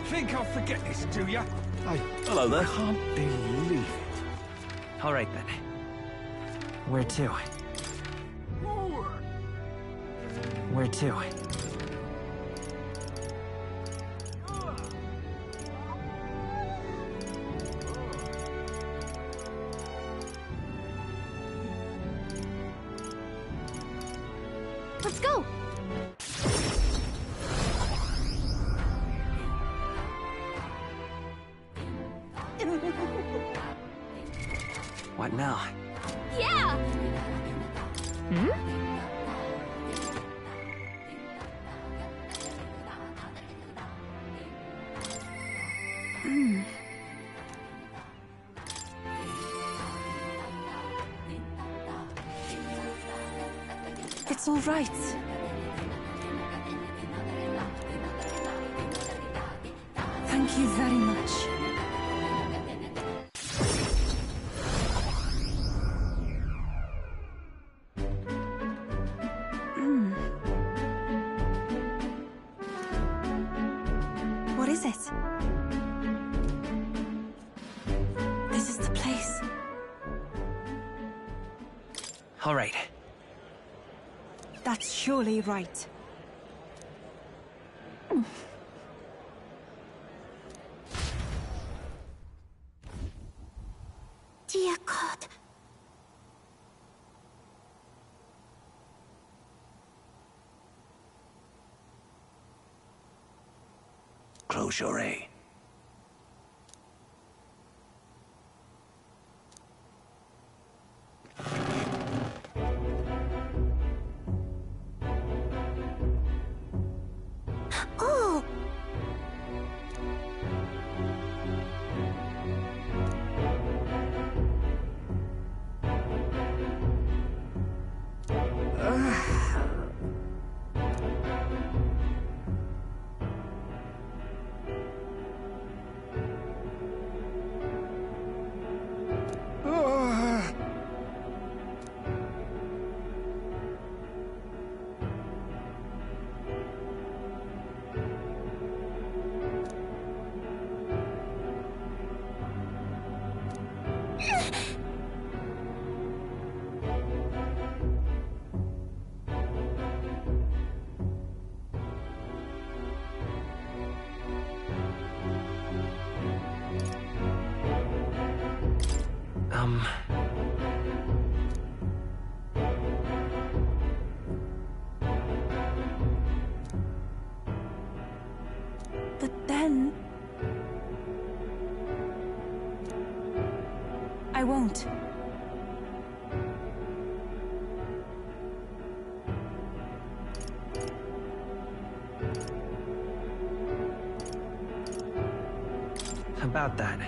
Think I'll forget this, do ya? Hello there. I can't believe it. All right then. Where to? Where to? Let's go! What now? Yeah! It's all right. Thank you very much. What is it? This is the place. All right. That's surely right. Dear God. Close your eye. Oh! But then... I won't. About that.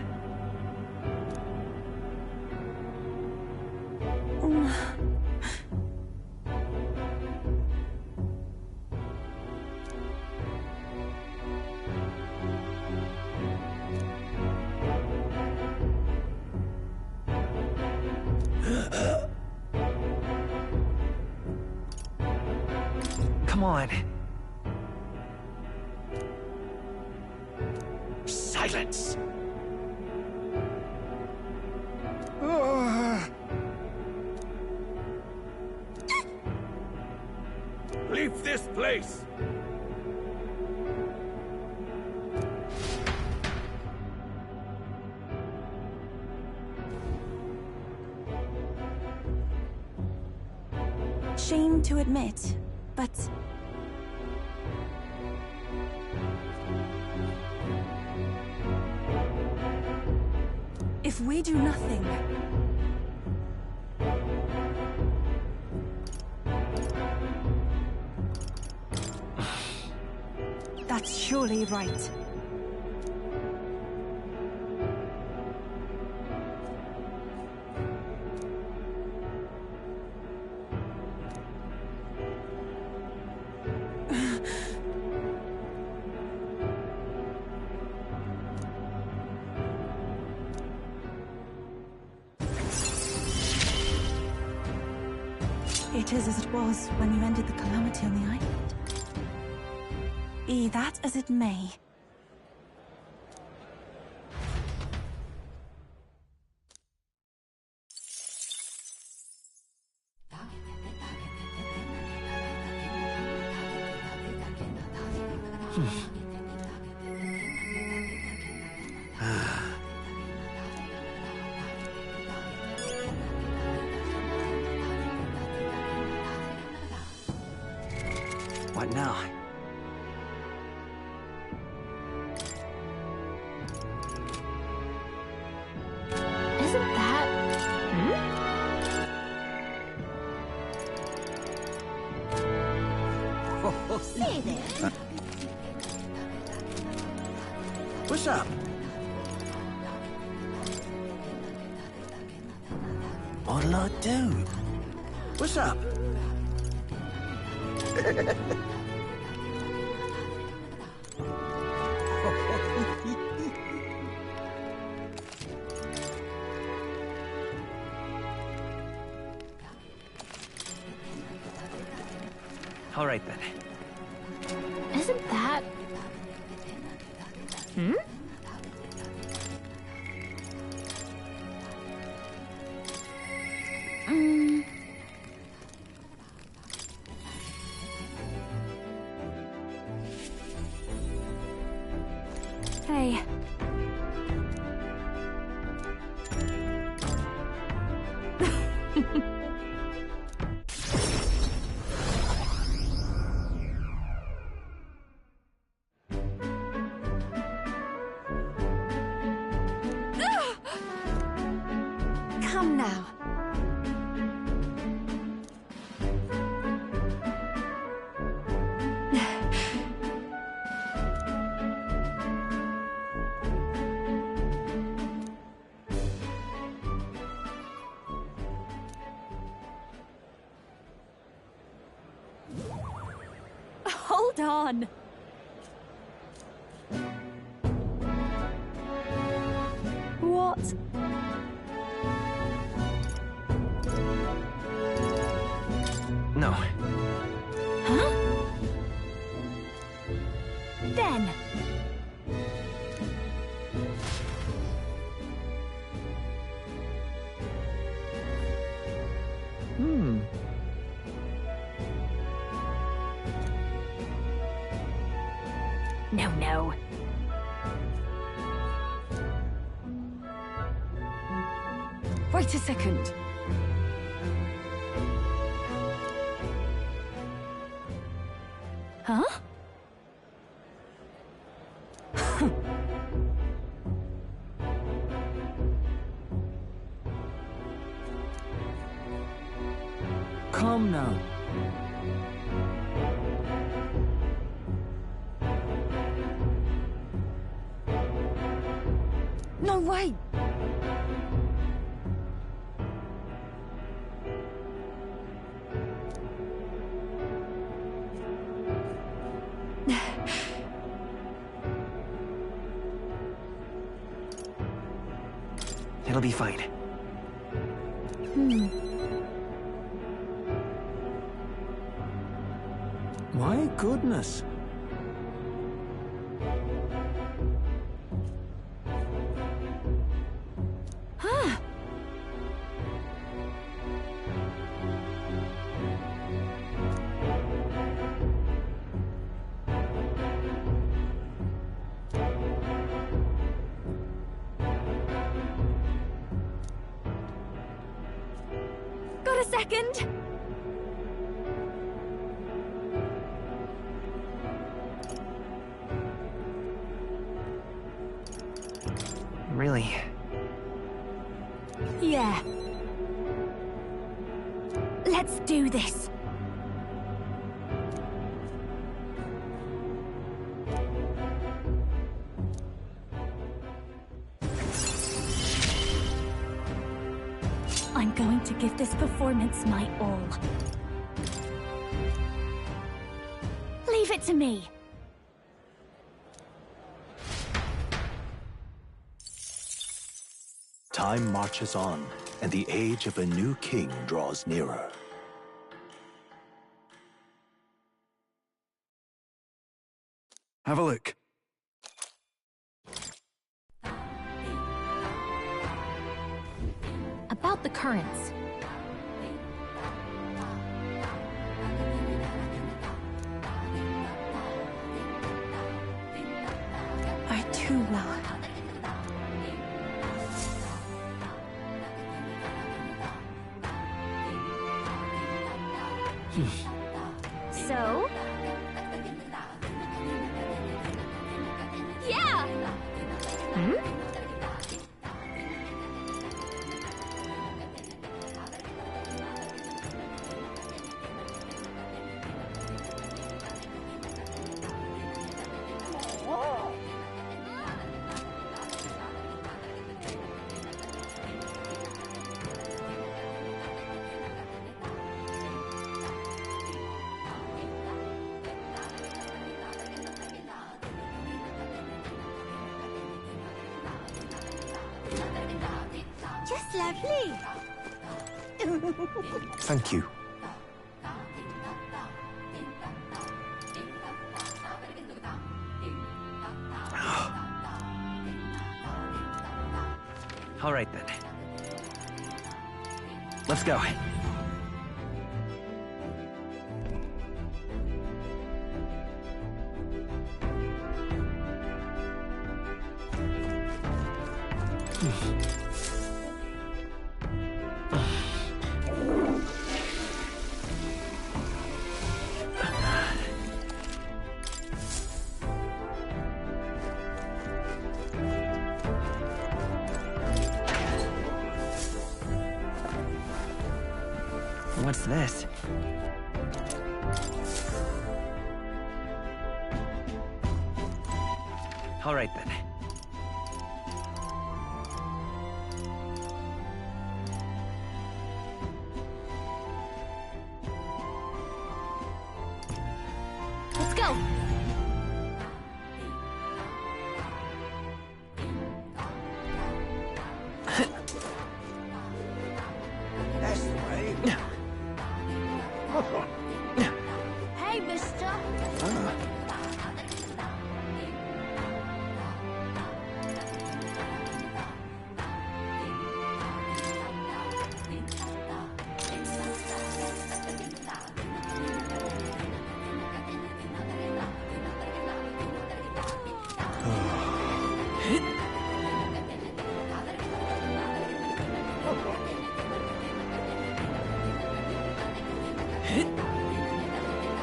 Come on. Silence! Leave this place! Shame to admit, but... if we do nothing... that's surely right. It is as it was when you ended the calamity on the island. Be that as it may. What now? Isn't that... Say there. What's up? What'll I do? What's up? All right then. Isn't that... Hey. Come now. Hold on. What? No. Huh? Then. No. Wait a second. Huh? Come now. No way! It'll be fine. What? goodness. Got a second? Really? Yeah. Let's do this. I'm going to give this performance my all. Leave it to me. Time marches on, and the age of a new king draws nearer. Have a look. About the currents. Are too low. So? Yeah! Just lovely. Thank you. All right then. Let's go. What's this? All right then. Let's go. That's the way. Hey, mister.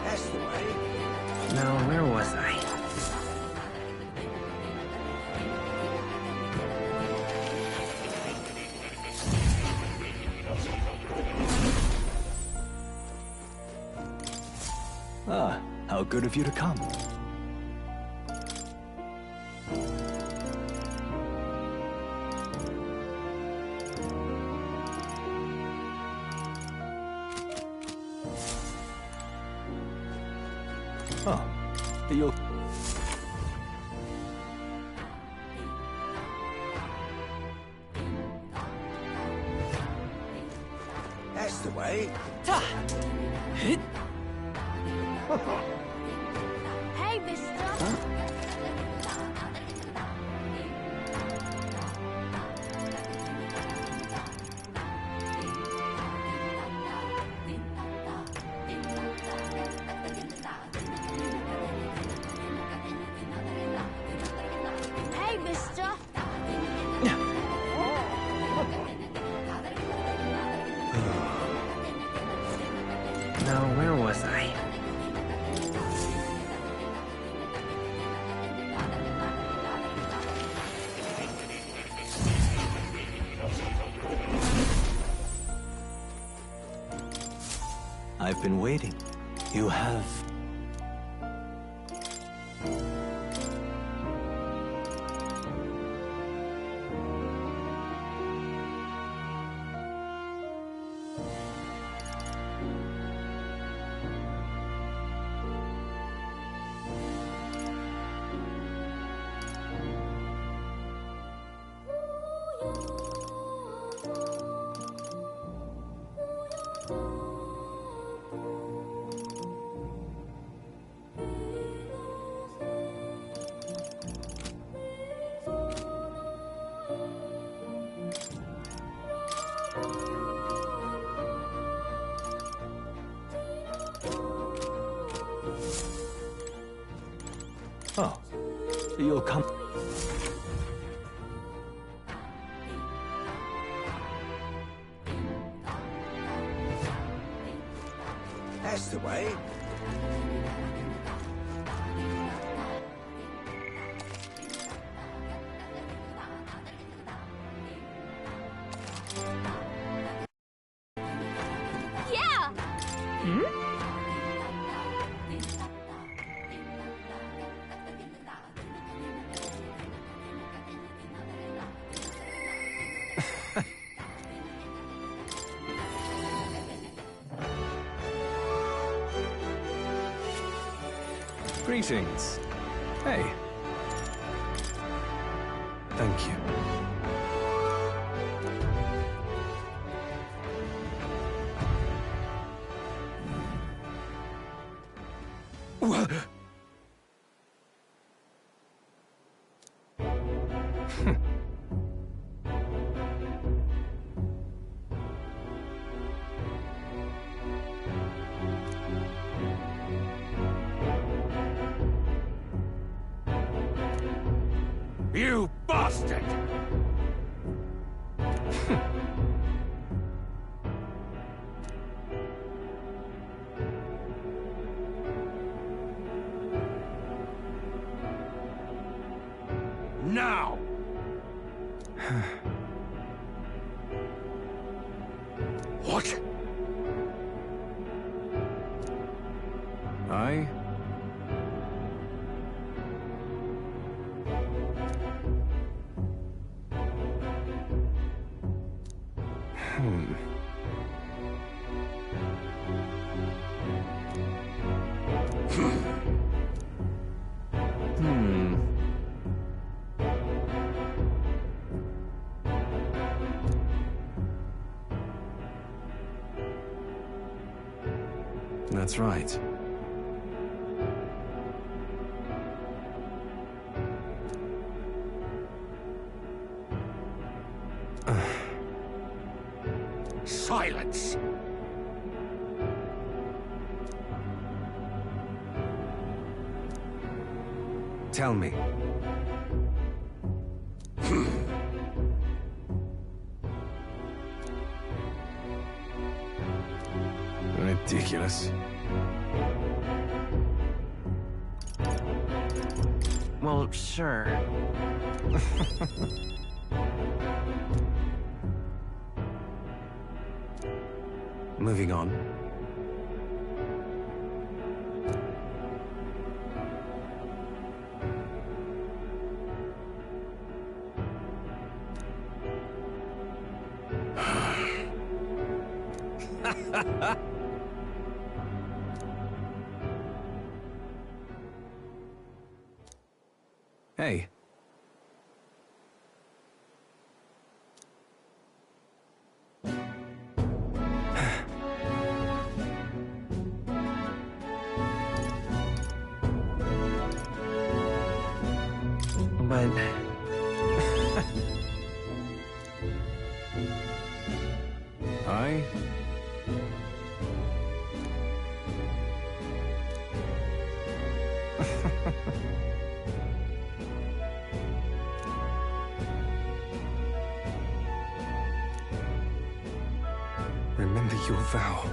That's the way. Now, where was I? Ah, how good of you to come. Oh, you'll... That's the way. mister. Hey, mister. Now, where was I? I've been waiting. You have... Oh, you'll come... That's the way. Yeah. Greetings. Hey. Thank you. You bastard! Now! What? I... That's right. Silence! Tell me. Ridiculous. Well, sure. Moving on. Hey. but... I... Remember your vow.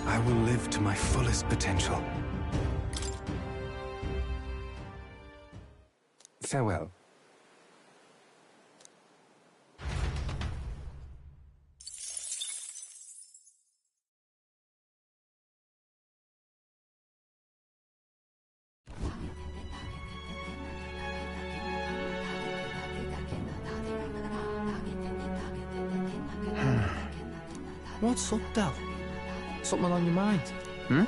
I will live to my fullest potential. Farewell. What's up, Del? Something on your mind? Hmm?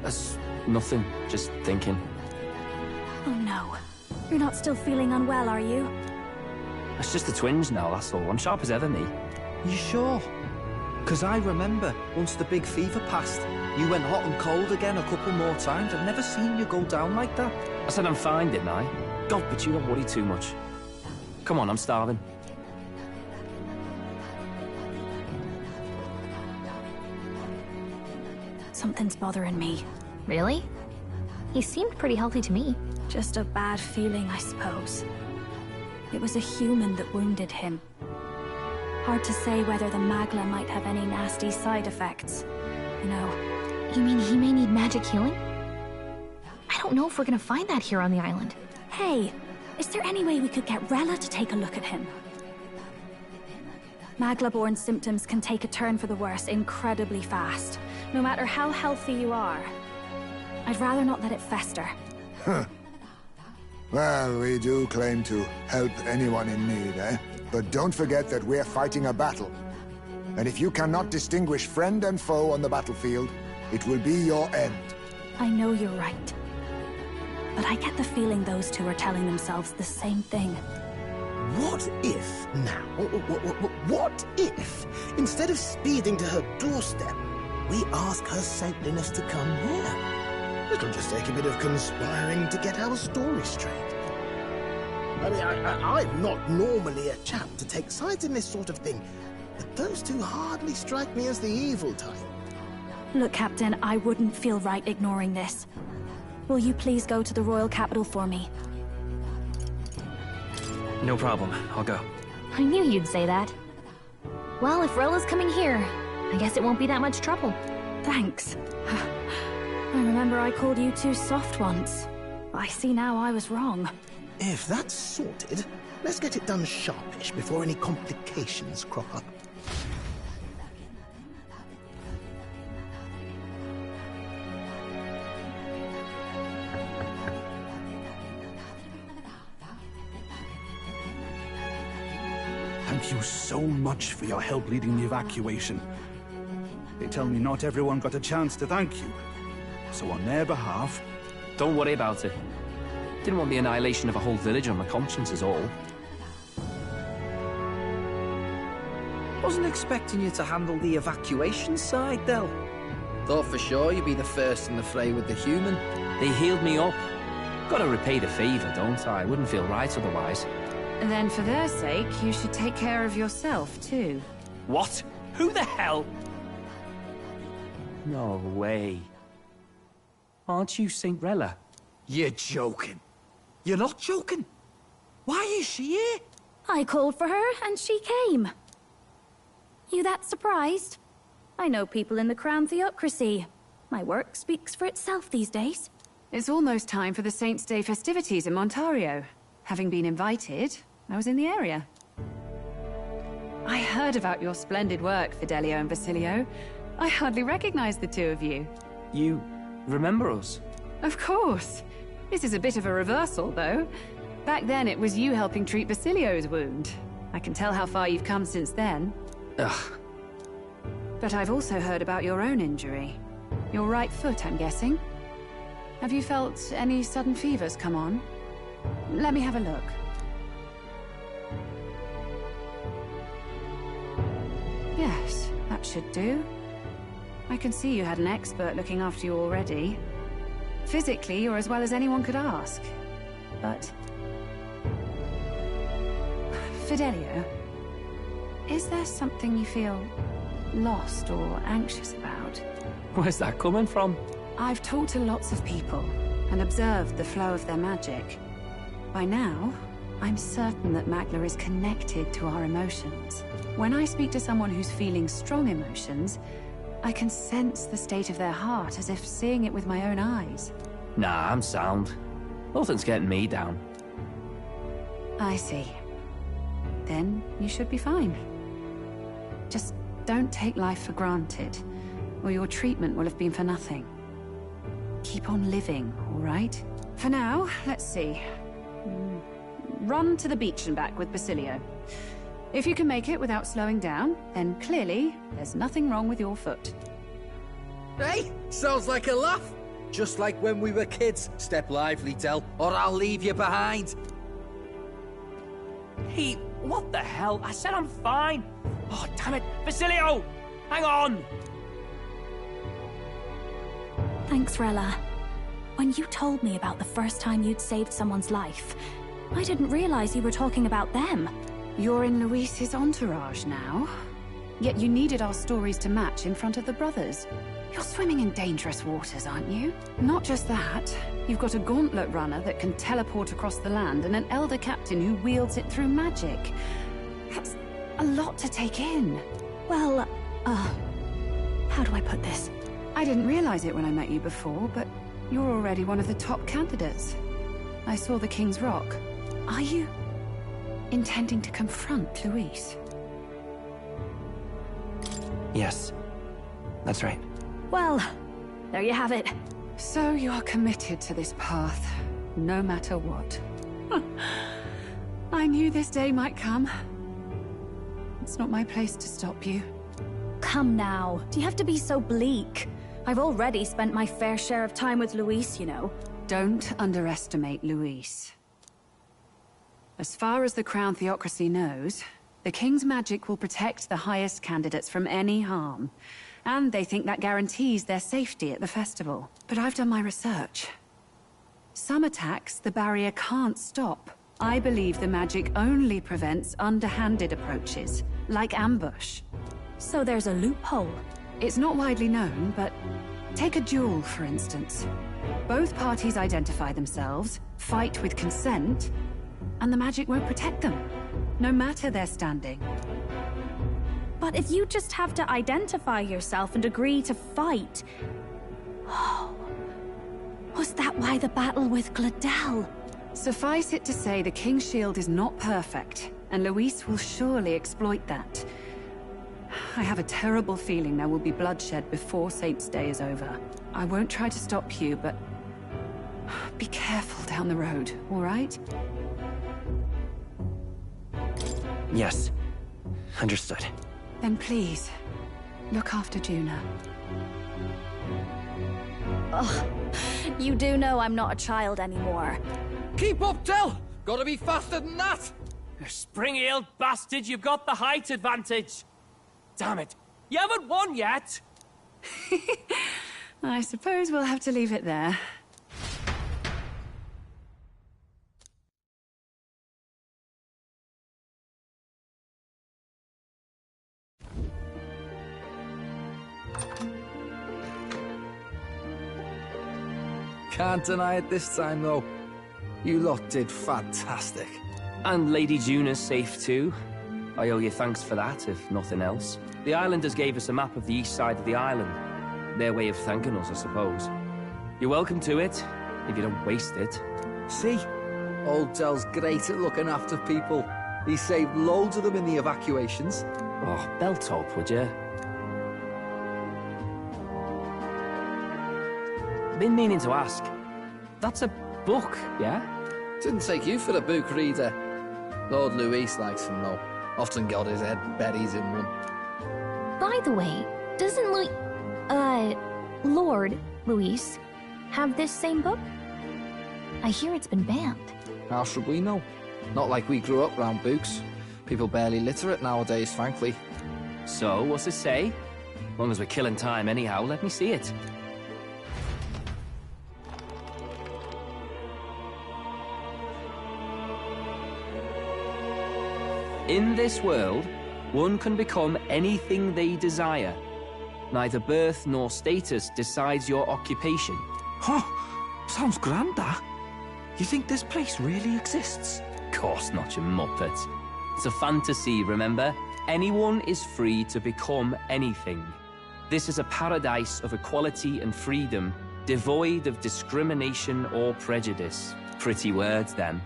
That's nothing. Just thinking. Oh no. You're not still feeling unwell, are you? It's just the twinge now, that's all. I'm sharp as ever, me. You sure? Because I remember, once the big fever passed, you went hot and cold again a couple more times. I've never seen you go down like that. I said I'm fine, didn't I? God, but you don't worry too much. Come on, I'm starving. Something's bothering me. Really? He seemed pretty healthy to me. Just a bad feeling, I suppose. It was a human that wounded him. Hard to say whether the Magla might have any nasty side effects. You know. You mean he may need magic healing? I don't know if we're gonna find that here on the island. Hey, is there any way we could get Rella to take a look at him? Magla-born symptoms can take a turn for the worse incredibly fast, no matter how healthy you are. I'd rather not let it fester. Huh. Well, we do claim to help anyone in need, eh? But don't forget that we're fighting a battle. And if you cannot distinguish friend and foe on the battlefield, it will be your end. I know you're right. But I get the feeling those two are telling themselves the same thing. What if, now, what if, instead of speeding to her doorstep, we ask her saintliness to come here? It'll just take a bit of conspiring to get our story straight. I mean, I'm not normally a chap to take sides in this sort of thing, but those two hardly strike me as the evil type. Look, Captain, I wouldn't feel right ignoring this. Will you please go to the royal capital for me? No problem. I'll go. I knew you'd say that. Well, if Rella's coming here, I guess it won't be that much trouble. Thanks. I remember I called you too soft once. I see now I was wrong. If that's sorted, let's get it done sharpish before any complications crop up. Thank you so much for your help leading the evacuation. They tell me not everyone got a chance to thank you. So on their behalf... Don't worry about it. Didn't want the annihilation of a whole village on my conscience is all. Wasn't expecting you to handle the evacuation side, Del. Thought for sure you'd be the first in the fray with the human. They healed me up. Gotta repay the favor, don't I? Wouldn't feel right otherwise. And then for their sake, you should take care of yourself, too. What? Who the hell? No way. Aren't you Saint Rella? You're joking. You're not joking. Why is she here? I called for her, and she came. You that surprised? I know people in the Crown Theocracy. My work speaks for itself these days. It's almost time for the Saints' Day festivities in Montario. Having been invited, I was in the area. I heard about your splendid work, Fidelio and Basilio. I hardly recognized the two of you. You remember us? Of course. This is a bit of a reversal, though. Back then, it was you helping treat Basilio's wound. I can tell how far you've come since then. Ugh. But I've also heard about your own injury. Your right foot, I'm guessing. Have you felt any sudden fevers come on? Let me have a look. Yes, that should do. I can see you had an expert looking after you already. Physically, you're as well as anyone could ask. But... Fidelio, is there something you feel lost or anxious about? Where's that coming from? I've talked to lots of people and observed the flow of their magic. By now, I'm certain that Magla is connected to our emotions. When I speak to someone who's feeling strong emotions, I can sense the state of their heart as if seeing it with my own eyes. Nah, I'm sound. Nothing's getting me down. I see. Then you should be fine. Just don't take life for granted, or your treatment will have been for nothing. Keep on living, all right? For now, let's see. Run to the beach and back with Basilio. If you can make it without slowing down, then clearly there's nothing wrong with your foot. Hey, sounds like a laugh. Just like when we were kids. Step lively, Del, or I'll leave you behind. Hey, what the hell? I said I'm fine. Oh, damn it. Basilio! Hang on! Thanks, Rella. When you told me about the first time you'd saved someone's life, I didn't realize you were talking about them. You're in Luis's entourage now. Yet you needed our stories to match in front of the brothers. You're swimming in dangerous waters, aren't you? Not just that, you've got a gauntlet runner that can teleport across the land and an elder captain who wields it through magic. That's a lot to take in. Well, how do I put this? I didn't realize it when I met you before, but you're already one of the top candidates. I saw the King's Rock. Are you intending to confront Luis? Yes, that's right. Well, there you have it. So you are committed to this path, no matter what. I knew this day might come. It's not my place to stop you. Come now, do you have to be so bleak? I've already spent my fair share of time with Luis, you know. Don't underestimate Luis. As far as the Crown Theocracy knows, the King's magic will protect the highest candidates from any harm. And they think that guarantees their safety at the festival. But I've done my research. Some attacks the barrier can't stop. I believe the magic only prevents underhanded approaches, like ambush. So there's a loophole? It's not widely known, but take a duel, for instance. Both parties identify themselves, fight with consent, and the magic won't protect them, no matter their standing. But if you just have to identify yourself and agree to fight... Oh... Was that why the battle with Gladel? Suffice it to say the King's Shield is not perfect, and Luis will surely exploit that. I have a terrible feeling there will be bloodshed before Saint's Day is over. I won't try to stop you, but... be careful down the road, all right? Yes. Understood. Then please, look after Juna. Ugh. You do know I'm not a child anymore. Keep up, Del! Gotta be faster than that! You spring-heeled bastard, you've got the height advantage! Damn it, you haven't won yet! I suppose we'll have to leave it there. Can't deny it this time, though. You lot did fantastic. And Lady Juna's safe too. I owe you thanks for that, if nothing else. The islanders gave us a map of the east side of the island. Their way of thanking us, I suppose. You're welcome to it, if you don't waste it. See? Old Del's great at looking after people. He saved loads of them in the evacuations. Oh, belt up, would you? Been meaning to ask. That's a book, yeah? Didn't take you for a book reader. Lord Luis likes them, though. Often got his head buried in one. By the way, doesn't Lord Luis have this same book? I hear it's been banned. How should we know? Not like we grew up round books. People barely literate nowadays, frankly. So, what's it say? As long as we're killing time anyhow, let me see it. In this world, one can become anything they desire. Neither birth nor status decides your occupation. Huh? Sounds grand, that. You think this place really exists? Of course not, you muppet. It's a fantasy, remember? Anyone is free to become anything. This is a paradise of equality and freedom, devoid of discrimination or prejudice. Pretty words, them.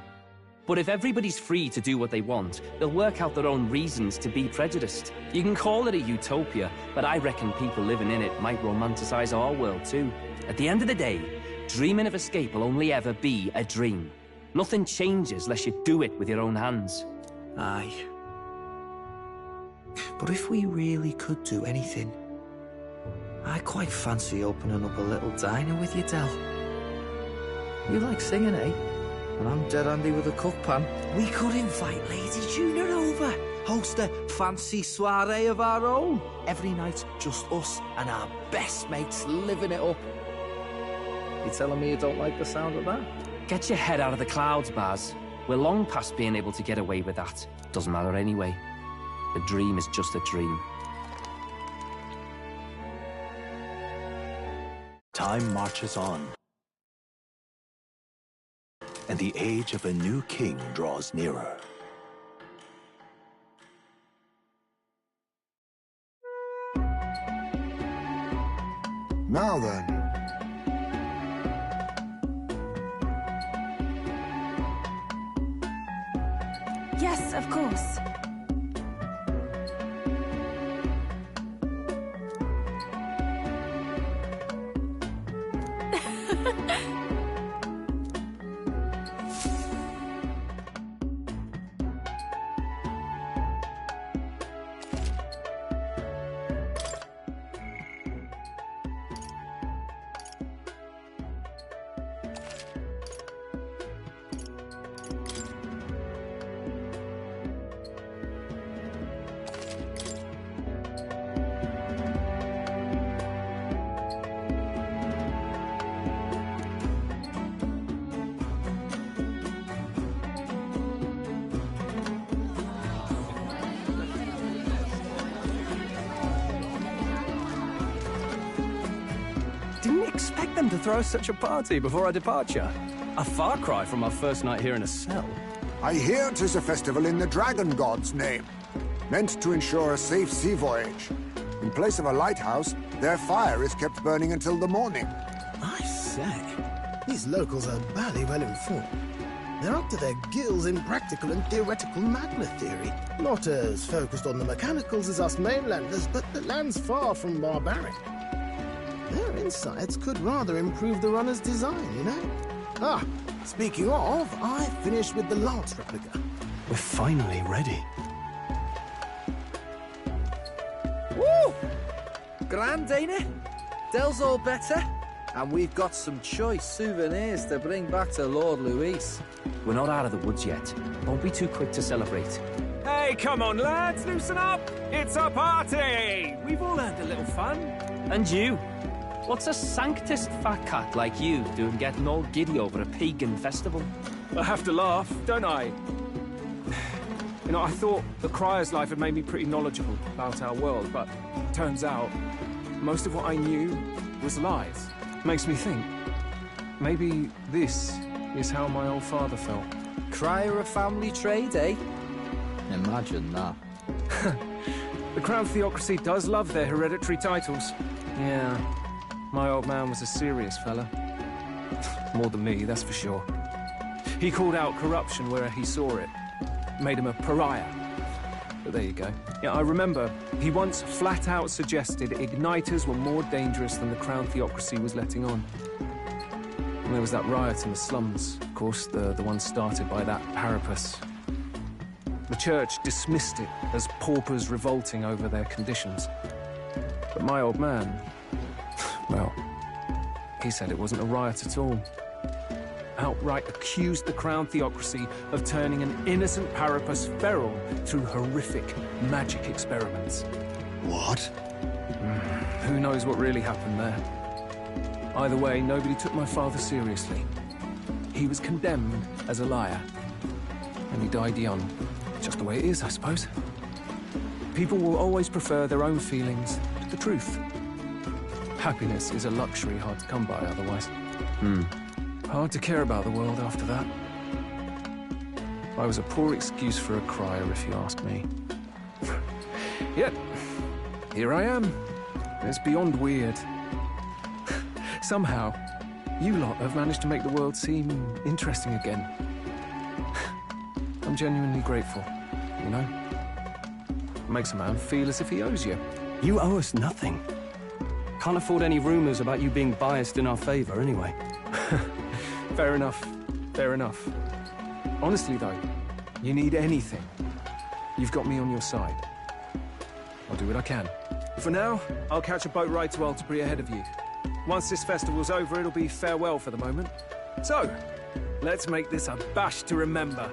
But if everybody's free to do what they want, they'll work out their own reasons to be prejudiced. You can call it a utopia, but I reckon people living in it might romanticize our world too. At the end of the day, dreaming of escape will only ever be a dream. Nothing changes unless you do it with your own hands. Aye. But if we really could do anything, I quite fancy opening up a little diner with you, Del. You like singing, eh? And I'm dead handy with a cook pan. We could invite Lady Juna over. Host a fancy soiree of our own. Every night, just us and our best mates living it up. You telling me you don't like the sound of that? Get your head out of the clouds, Baz. We're long past being able to get away with that. Doesn't matter anyway. A dream is just a dream. Time marches on, and the age of a new king draws nearer. Now then. Yes, of course. Didn't expect them to throw such a party before our departure. A far cry from our first night here in a cell. I hear 'tis a festival in the Dragon God's name, meant to ensure a safe sea voyage. In place of a lighthouse, their fire is kept burning until the morning. I say, these locals are bally well informed. They're up to their gills in practical and theoretical magna theory. Not as focused on the mechanicals as us mainlanders, but the land's far from barbaric. Their insights could rather improve the runner's design, you know? Ah, speaking of, I finished with the lance replica. We're finally ready. Woo! Grand, ain't it? Del's all better. And we've got some choice souvenirs to bring back to Lord Luis. We're not out of the woods yet. Don't be too quick to celebrate. Hey, come on, lads, loosen up! It's a party! We've all earned a little fun. And you? What's a sanctist fat cat like you doing getting all giddy over a pagan festival? I have to laugh, don't I? You know, I thought the Crier's life had made me pretty knowledgeable about our world, but turns out most of what I knew was lies. Makes me think, maybe this is how my old father felt. Crier a family trade, eh? Imagine that. The Crown Theocracy does love their hereditary titles. Yeah, my old man was a serious fella. More than me, that's for sure. He called out corruption where he saw it. Made him a pariah. But there you go. Yeah, I remember he once flat out suggested igniters were more dangerous than the Crown Theocracy was letting on. And there was that riot in the slums, of course, the one started by that Parapus. The church dismissed it as paupers revolting over their conditions. But my old man, well, he said it wasn't a riot at all. Outright accused the Crown Theocracy of turning an innocent Parapus feral through horrific magic experiments. What? Who knows what really happened there? Either way, nobody took my father seriously. He was condemned as a liar. And he died young. Just the way it is, I suppose. People will always prefer their own feelings to the truth. Happiness is a luxury hard to come by otherwise. Hard to care about the world after that. I was a poor excuse for a crier, if you ask me. Yet, here I am. It's beyond weird. Somehow, you lot have managed to make the world seem interesting again. I'm genuinely grateful, you know? Makes a man feel as if he owes you. You owe us nothing. Can't afford any rumors about you being biased in our favor, anyway. Fair enough. Fair enough. Honestly, though, you need anything. You've got me on your side. I'll do what I can. For now, I'll catch a boat ride to Altabury ahead of you. Once this festival's over, it'll be farewell for the moment. So, let's make this a bash to remember.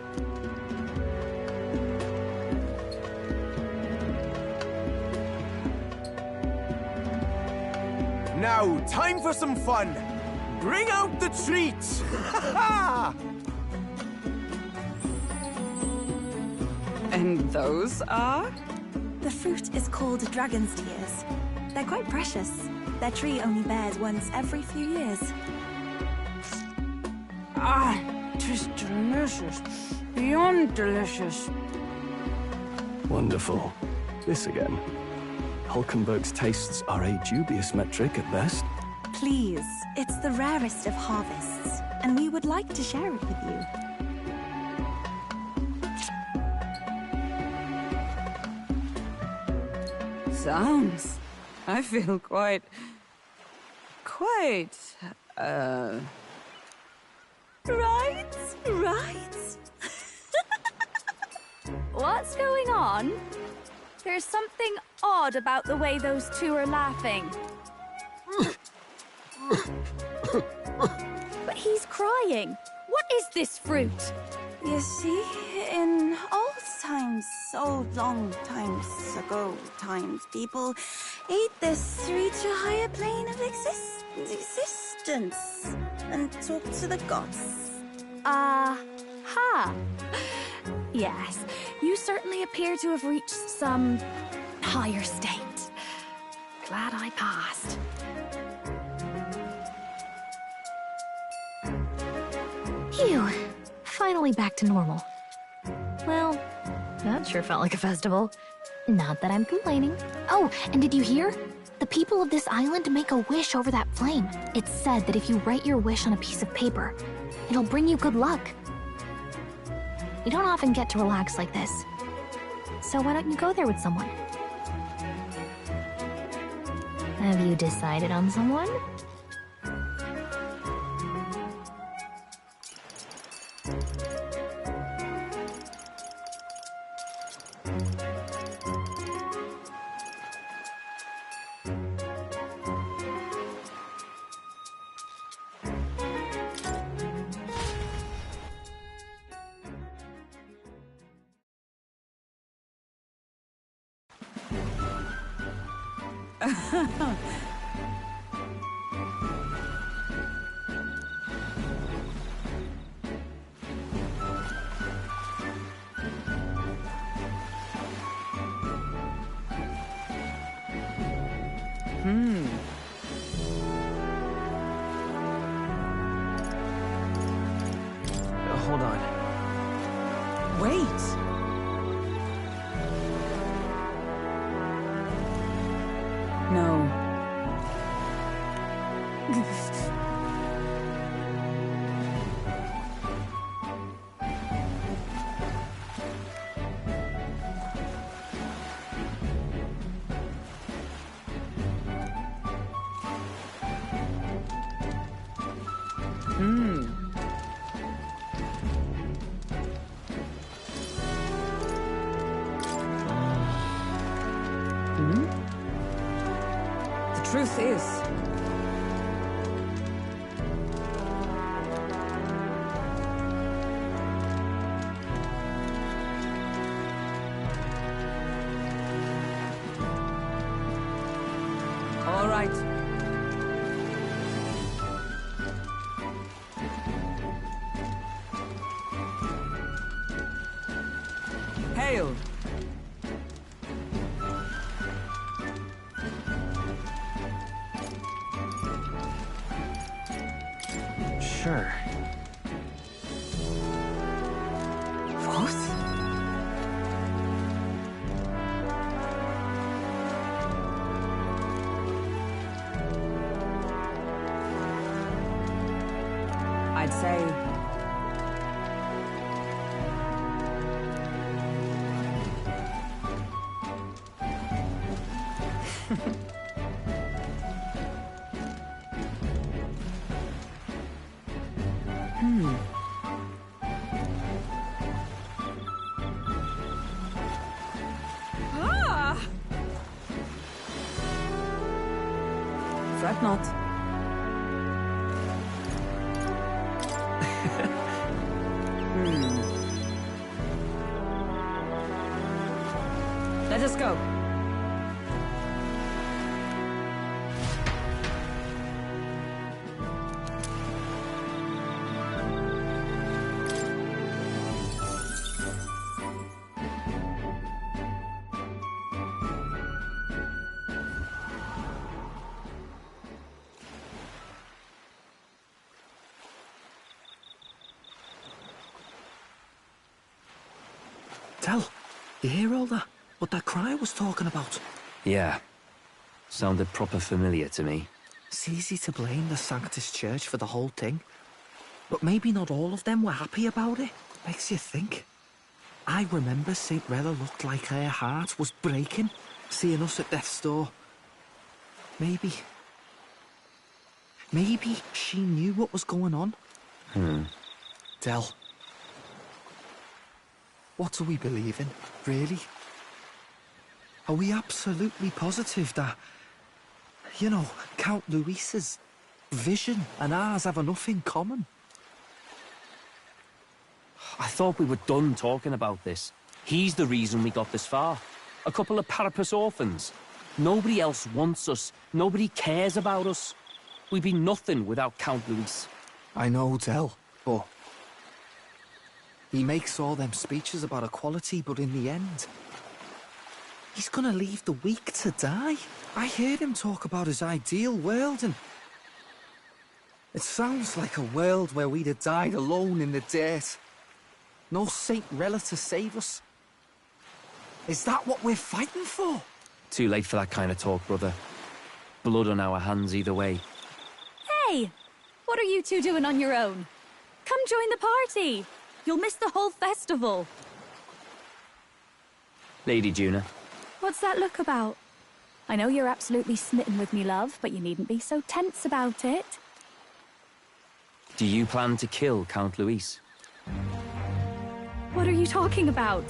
Now, time for some fun. Bring out the treats! And those are? The fruit is called dragon's tears. They're quite precious. Their tree only bears once every few years. Ah, 'tis delicious. Beyond delicious. Wonderful. This again. Hulkenberg's tastes are a dubious metric at best. Please, it's the rarest of harvests, and we would like to share it with you. Sounds. I feel quite... Right? What's going on? There's something odd about the way those two are laughing. But he's crying. What is this fruit? You see, in old long times ago, people ate this to reach a higher plane of existence and talk to the gods. Ha! Yes, you certainly appear to have reached some higher state. Glad I passed. Phew. Finally back to normal. Well, that sure felt like a festival. Not that I'm complaining. Oh, and did you hear? The people of this island make a wish over that flame. It's said that if you write your wish on a piece of paper, it'll bring you good luck. You don't often get to relax like this. So why don't you go there with someone? Have you decided on someone? Hold on. Wait. No. The truth is, Ale. Sure. What? I'd say... Ah! Fret not. Let us go. Del, you hear all that? What that cry was talking about? Yeah. Sounded proper familiar to me. It's easy to blame the Sanctus Church for the whole thing. But maybe not all of them were happy about it. Makes you think. I remember St. Rella looked like her heart was breaking, seeing us at death's door. Maybe she knew what was going on. Del, what do we believe in, really? Are we absolutely positive that, you know, Count Luis's vision and ours have enough in common? I thought we were done talking about this. He's the reason we got this far. A couple of Parapus orphans. Nobody else wants us. Nobody cares about us. We'd be nothing without Count Luis. I know, Del, but... he makes all them speeches about equality, but in the end... he's gonna leave the weak to die. I heard him talk about his ideal world, and... it sounds like a world where we'd have died alone in the dirt. No Saint Rella to save us. Is that what we're fighting for? Too late for that kind of talk, brother. Blood on our hands either way. Hey! What are you two doing on your own? Come join the party! You'll miss the whole festival. Lady Juna. What's that look about? I know you're absolutely smitten with me, love, but you needn't be so tense about it. Do you plan to kill Count Luis? What are you talking about?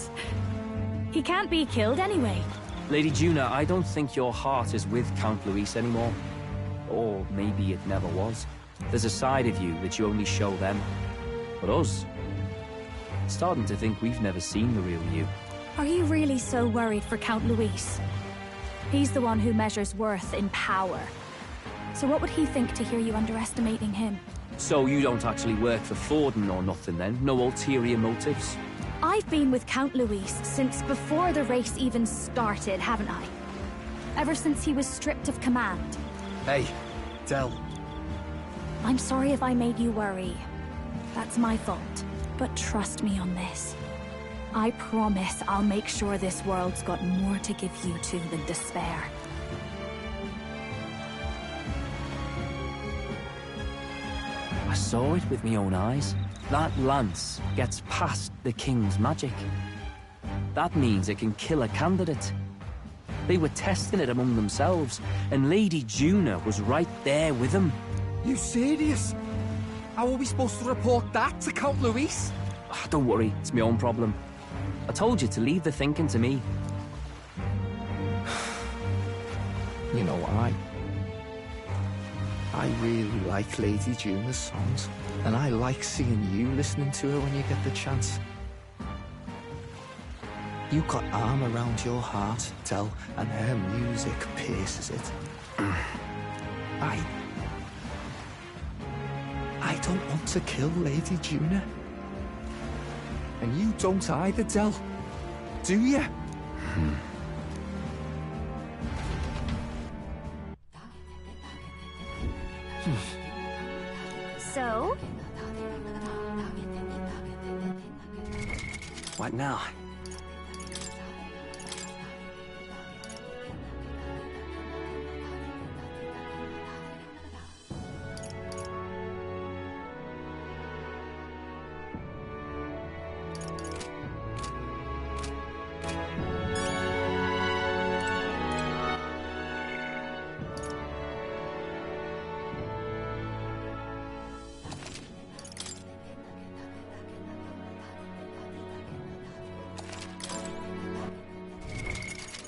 He can't be killed anyway. Lady Juna, I don't think your heart is with Count Luis anymore. Or maybe it never was. There's a side of you that you only show them. But us, starting to think we've never seen the real you. Are you really so worried for Count Luis? He's the one who measures worth in power. So what would he think to hear you underestimating him? So you don't actually work for Forden or nothing then? No ulterior motives? I've been with Count Luis since before the race even started, haven't I? Ever since he was stripped of command. Hey, Del. I'm sorry if I made you worry. That's my fault. But trust me on this. I promise I'll make sure this world's got more to give you two than despair. I saw it with my own eyes. That lance gets past the king's magic. That means it can kill a candidate. They were testing it among themselves, and Lady Juna was right there with them. You serious? How are we supposed to report that to Count Luis? Don't worry, it's my own problem. I told you to leave the thinking to me. You know, I really like Lady Juna's songs, and I like seeing you listening to her when you get the chance. You got armor around your heart, Del, and her music pierces it. I don't want to kill Lady Juna. And you don't either, Del. Do you? So? What now?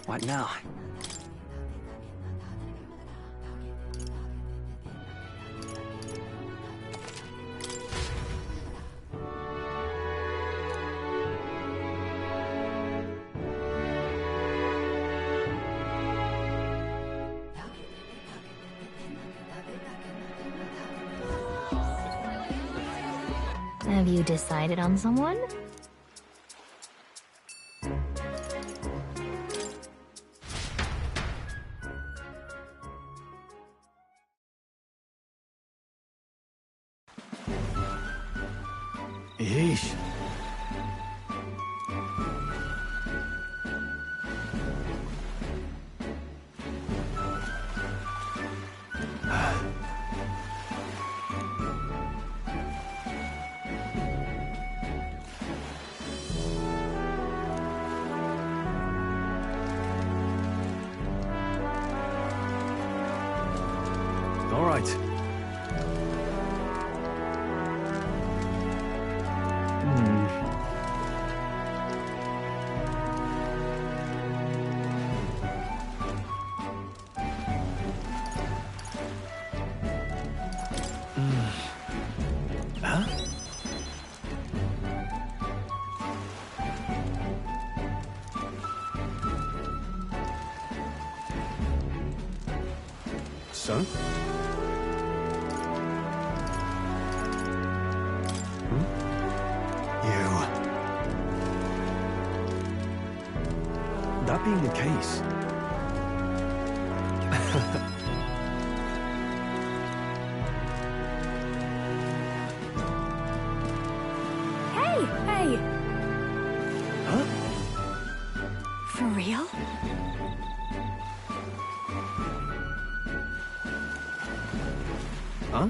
What now? Have you decided on someone? Yeesh. All right. Huh? So? That being the case... Hey! Huh? For real? Huh?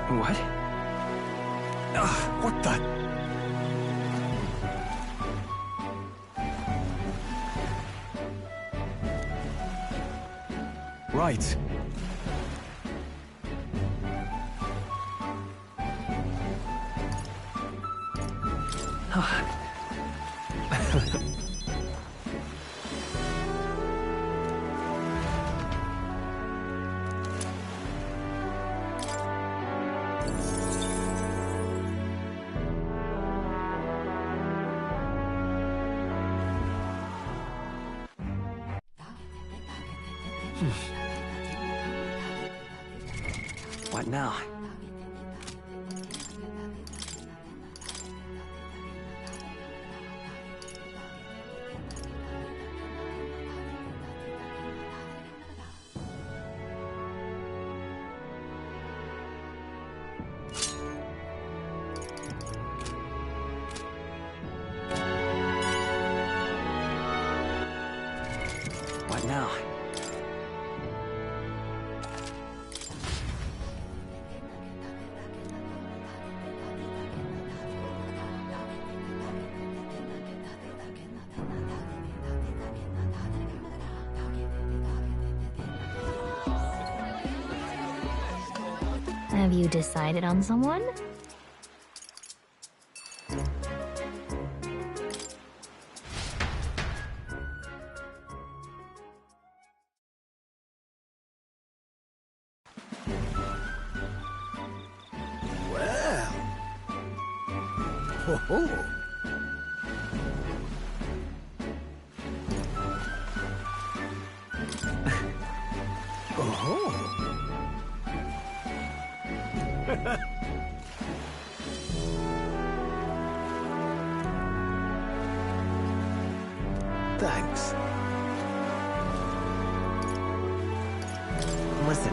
What? What the... Right. What now? What now? Have you decided on someone? Ho ho! Oh. Thanks. Listen.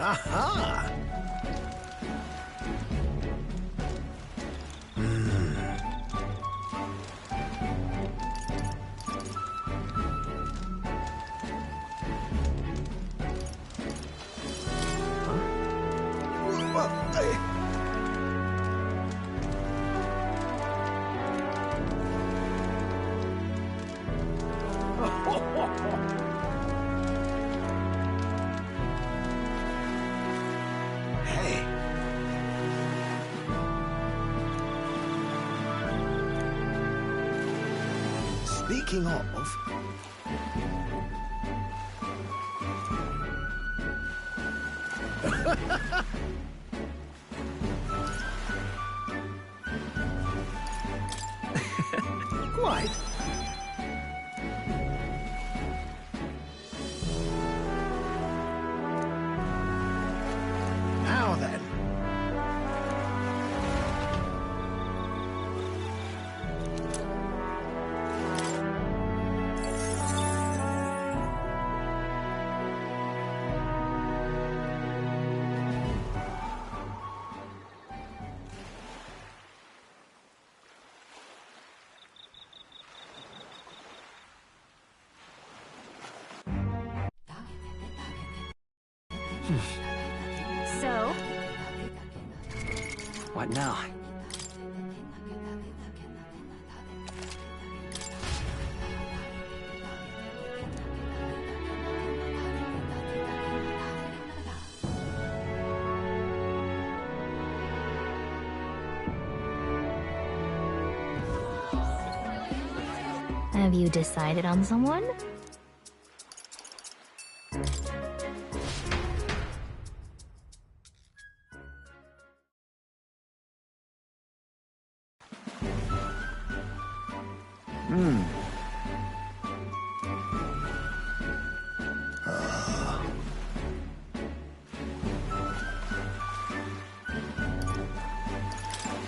Aha! Hey. Speaking of... Quite. Now then. So? What now? Have you decided on someone?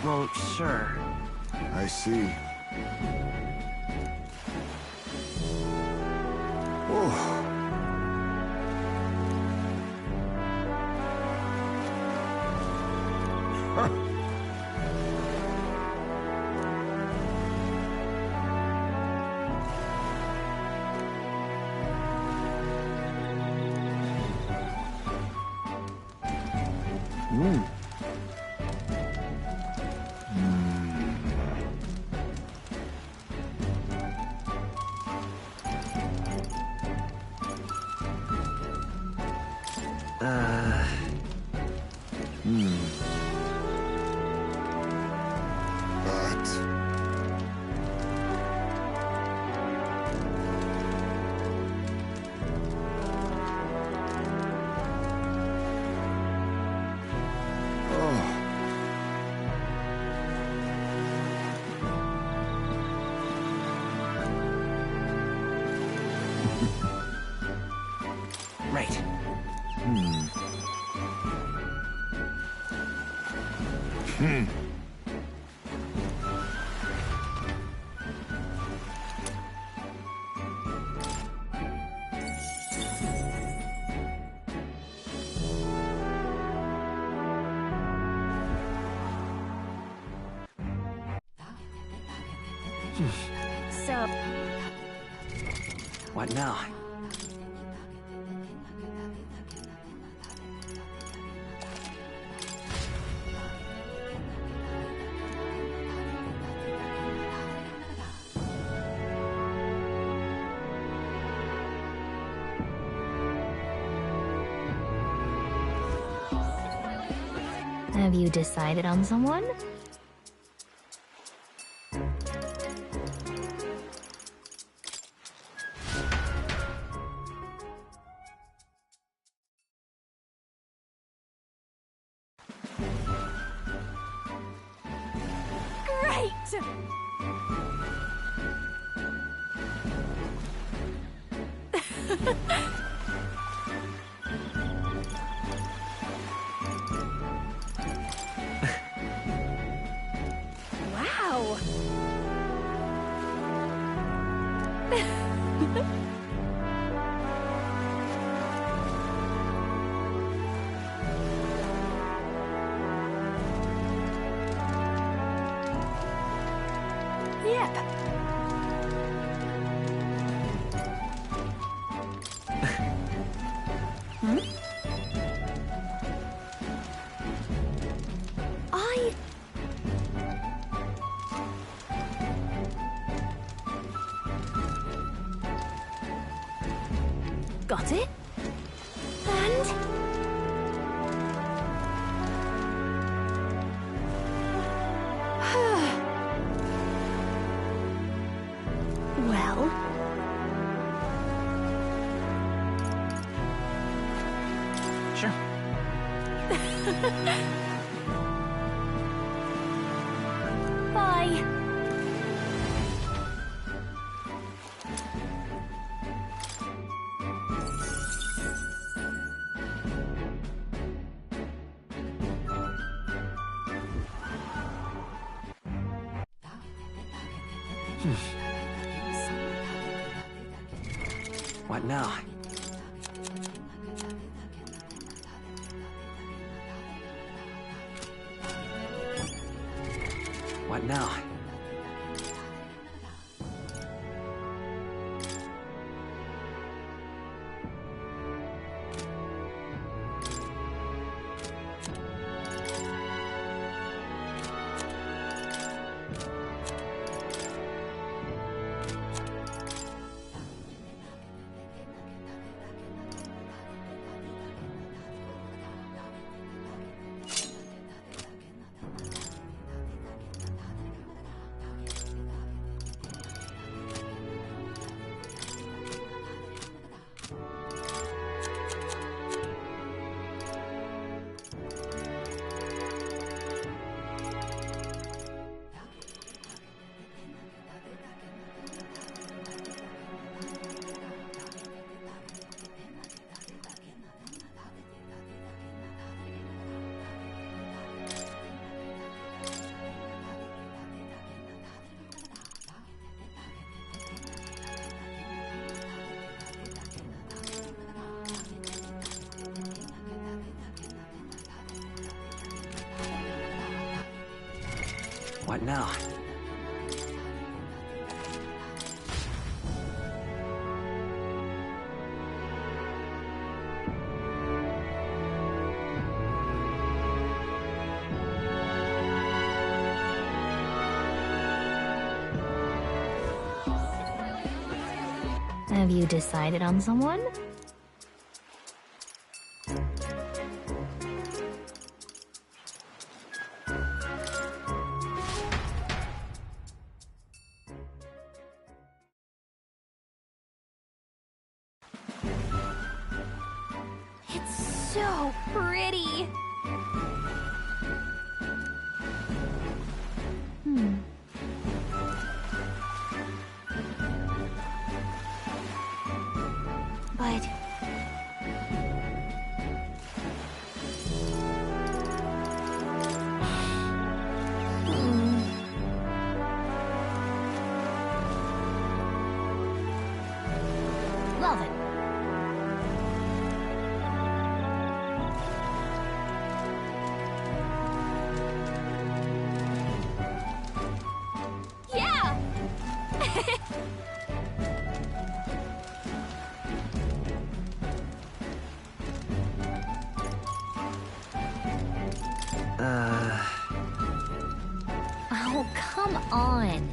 Well, sure. I see. Oh. Right. So... What now? Have you decided on someone? Wow! Yep. Hmm? Got it? And... well... Sure. Bye. What now? What now? What now? Have you decided on someone? It's so pretty. But... Love it. Yeah! Oh, come on.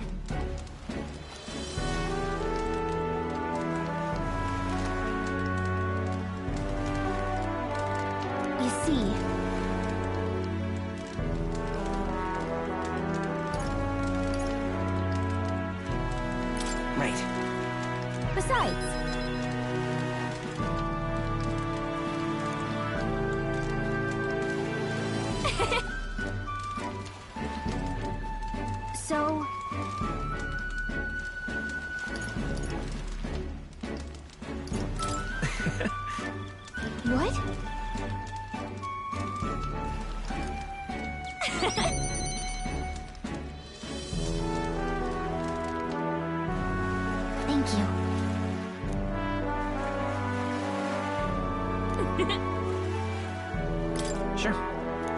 You see... Right. Besides... So... Sure.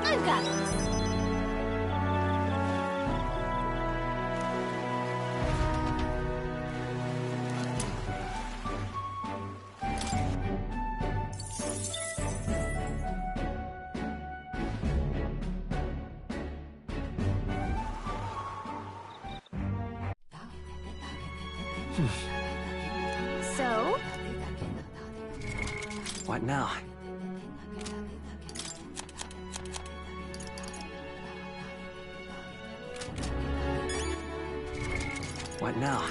I've got this. So? What now? What now?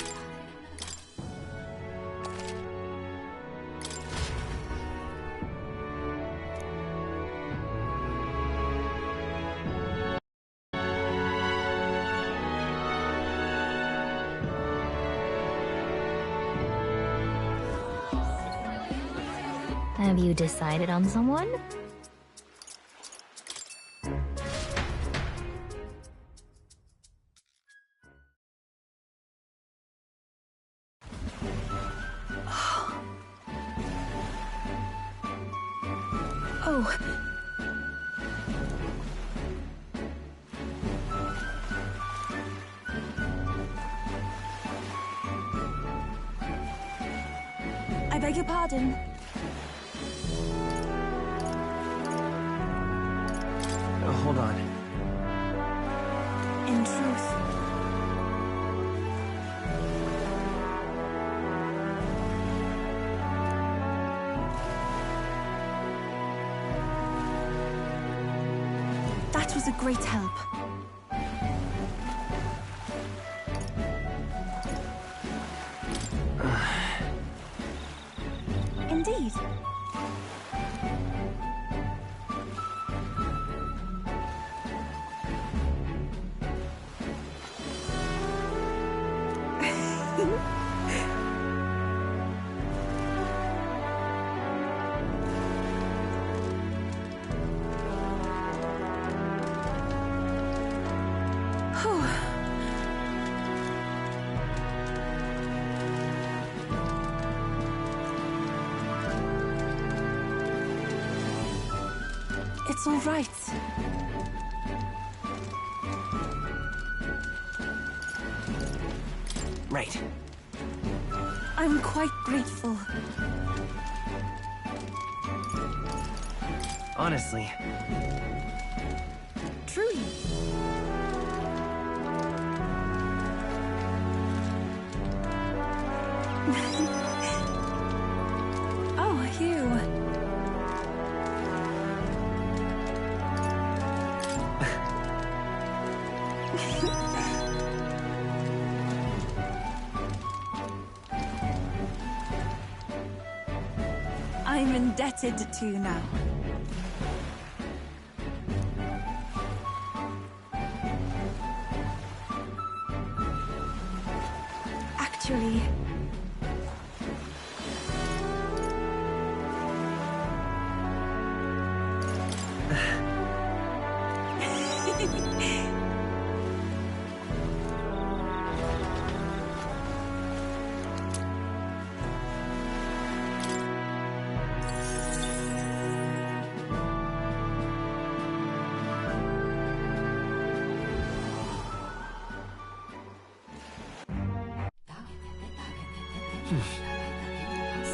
Have you decided on someone? Oh. I beg your pardon. Hold on. In truth. That was a great help. Indeed. It's all right. Right. I'm quite grateful. Honestly. Truly. Oh, you. I'm indebted to you now. Actually...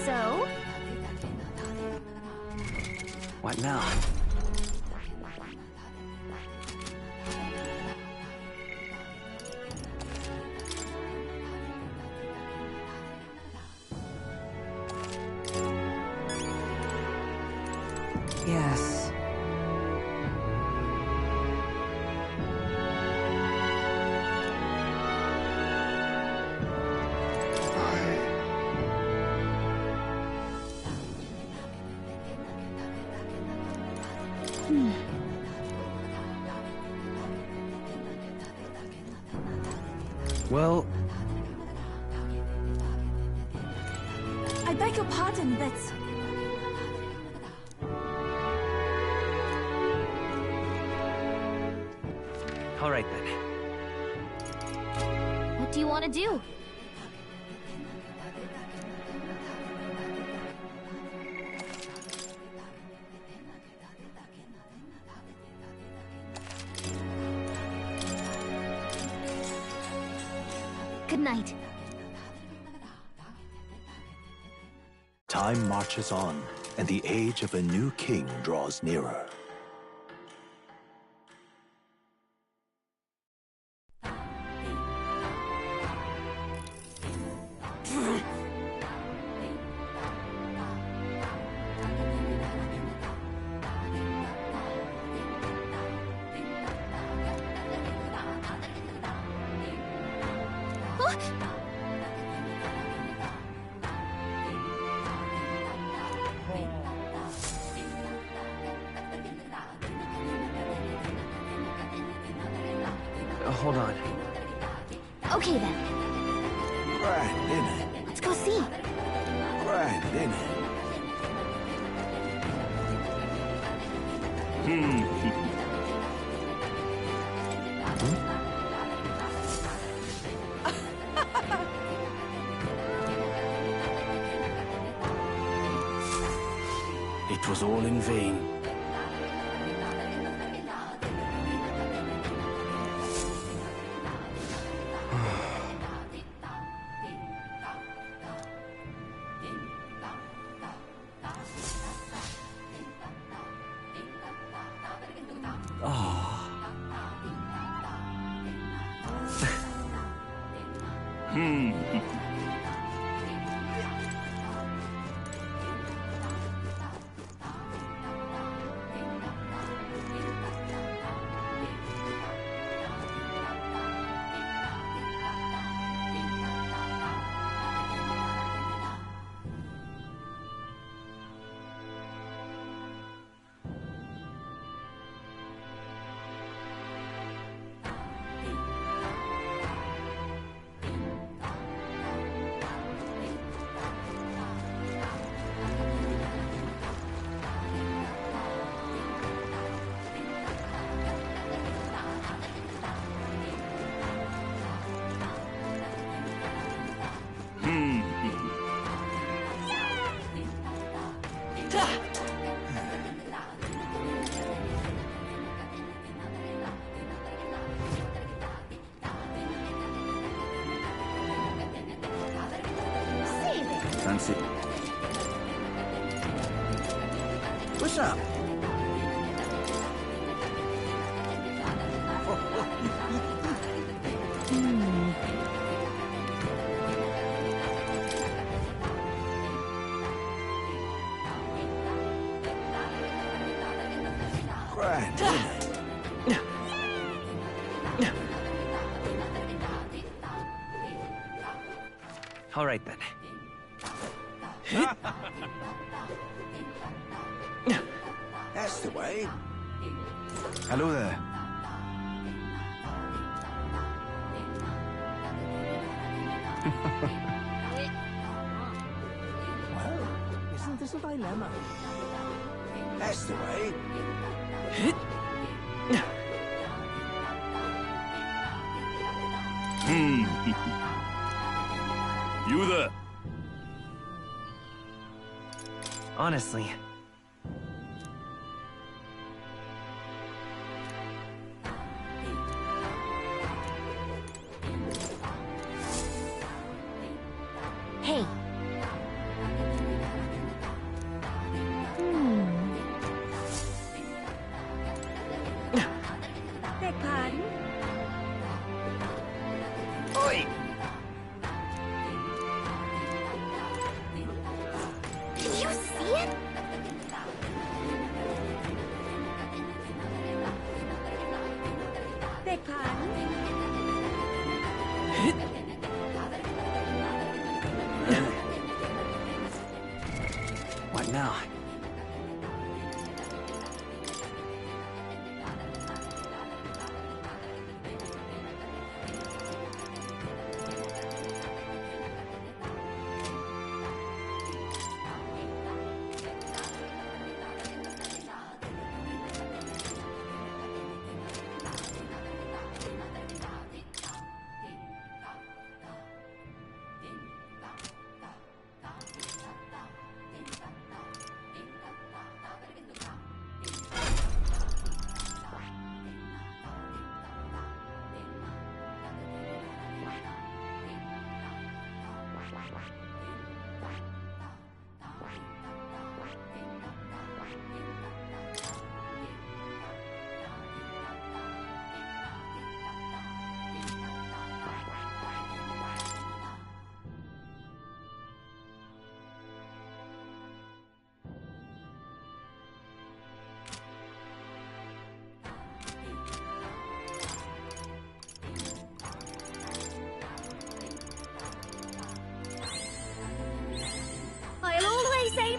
So? What now? Yes. Well... I beg your pardon, but... All right, then. What do you want to do? night. Time marches on, and the age of a new king draws nearer. Hold on. Okay then. Grand, innit? Let's go see. Grand, innit? It was all in vain. Fancy. What's up? Grand, innit? All right then. That's the way. Hello there. Well, isn't this a dilemma? That's the way. You there? Honestly. Hey. Beg pardon? Oi! Can you see it? Beg pardon? What now?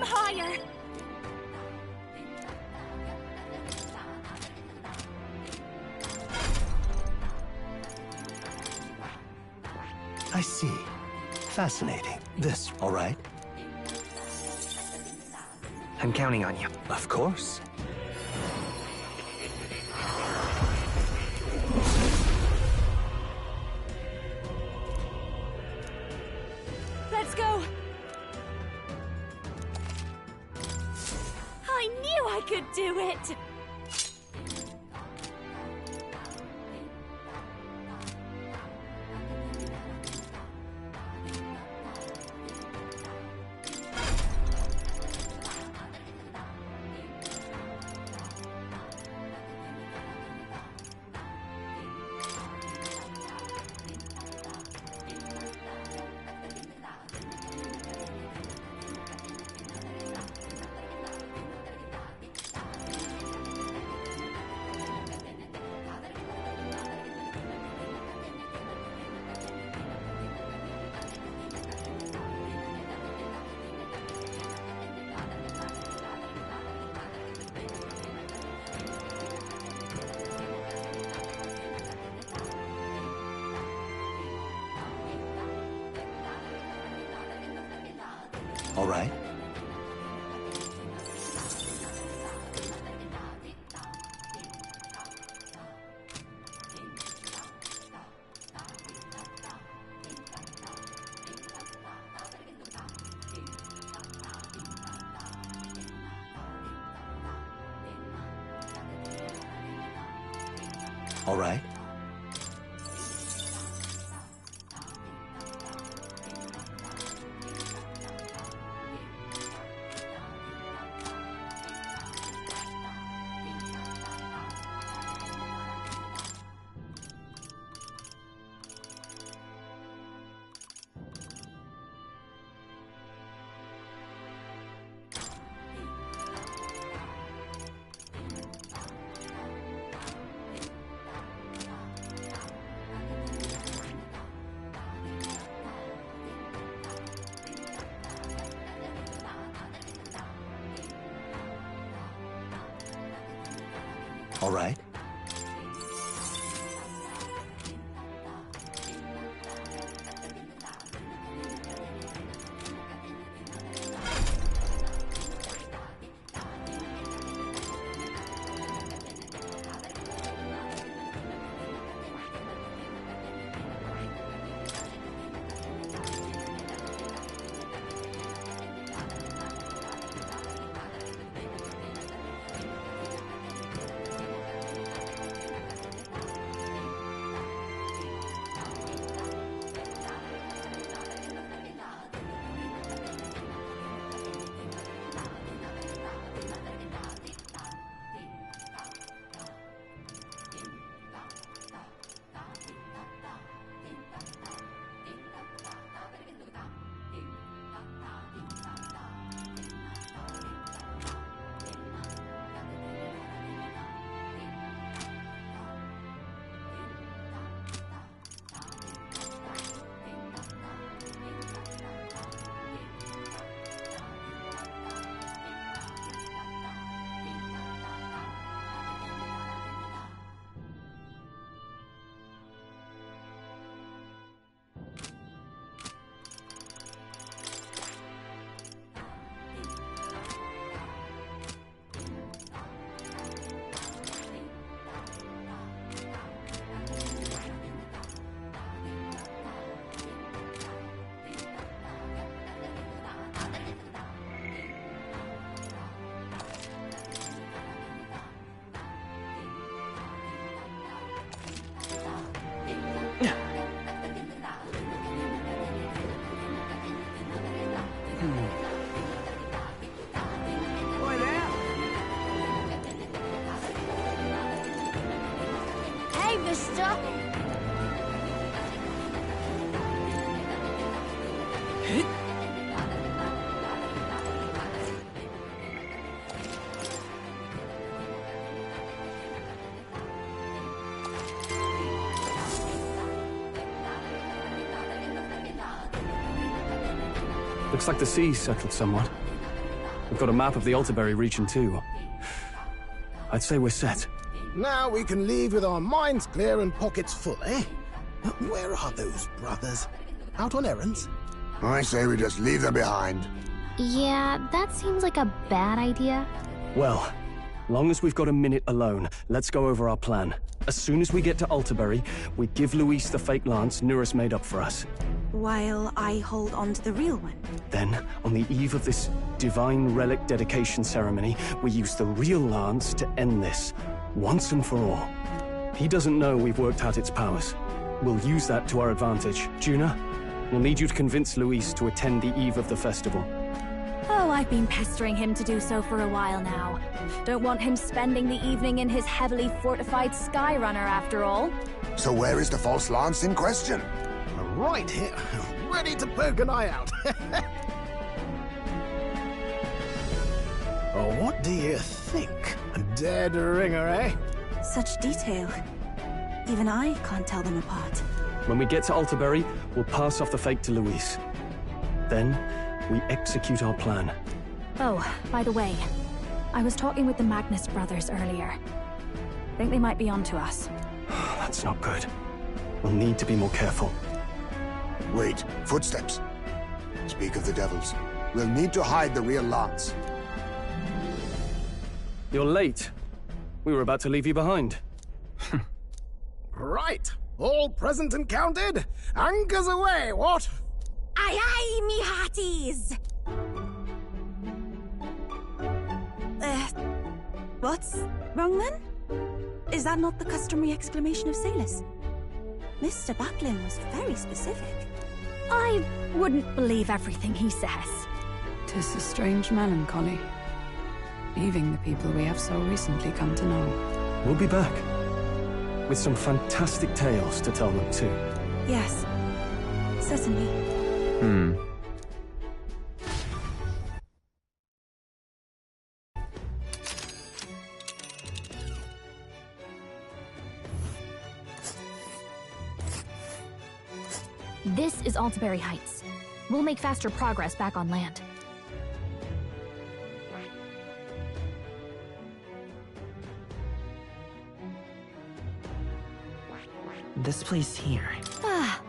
higher! I see. Fascinating. This, all right? I'm counting on you. Of course. Let's go! I knew I could do it! All right. All right. All right. Boy there! Hey, mister! Looks like the sea's settled somewhat. We've got a map of the Altaberry region too. I'd say we're set. Now we can leave with our minds clear and pockets full, eh? Where are those brothers? Out on errands? I say we just leave them behind. Yeah, that seems like a bad idea. Well, long as we've got a minute alone, let's go over our plan. As soon as we get to Altaberry, we give Luis the fake lance Nuris made up for us. While I hold on to the real one. Then, on the eve of this divine relic dedication ceremony, we use the real lance to end this, once and for all. He doesn't know we've worked out its powers. We'll use that to our advantage. Juna, we'll need you to convince Luis to attend the eve of the festival. Oh, I've been pestering him to do so for a while now. Don't want him spending the evening in his heavily fortified Skyrunner after all. So where is the false lance in question? Right here, ready to poke an eye out. Oh, what do you think? A dead ringer, eh? Such detail. Even I can't tell them apart. When we get to Altaberry, we'll pass off the fake to Luis. Then, we execute our plan. Oh, by the way, I was talking with the Magnus brothers earlier. Think they might be onto us. That's not good. We'll need to be more careful. Wait, footsteps. Speak of the devils. We'll need to hide the real lance. You're late. We were about to leave you behind. Right, all present and counted? Anchors away, what? Aye aye, me hearties! What's wrong then? Is that not the customary exclamation of sailors? Mr. Batlin was very specific. I wouldn't believe everything he says. 'Tis a strange melancholy, leaving the people we have so recently come to know. We'll be back. With some fantastic tales to tell them too. Yes, certainly. This is Altaberry Heights. We'll make faster progress back on land. This place here. Ah.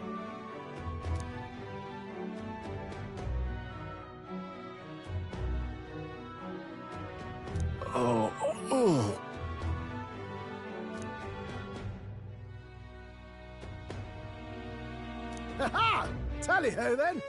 Oh. Ha-ha! Tally-ho, then!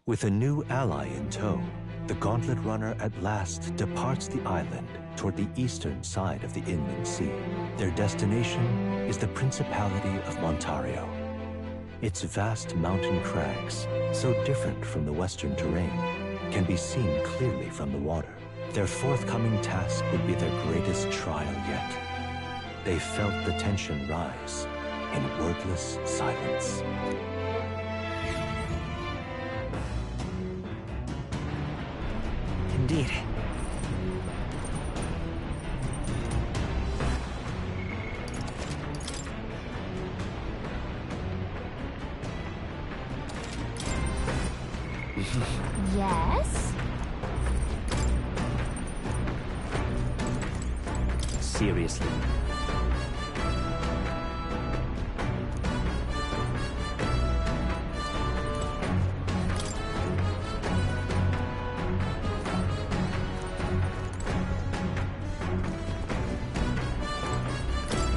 With a new ally in tow, the Gauntlet Runner at last departs the island toward the eastern side of the inland sea. Their destination is the Principality of Montario. Its vast mountain crags, so different from the western terrain, can be seen clearly from the water. Their forthcoming task would be their greatest trial yet. They felt the tension rise in wordless silence. Indeed. Yes? Seriously.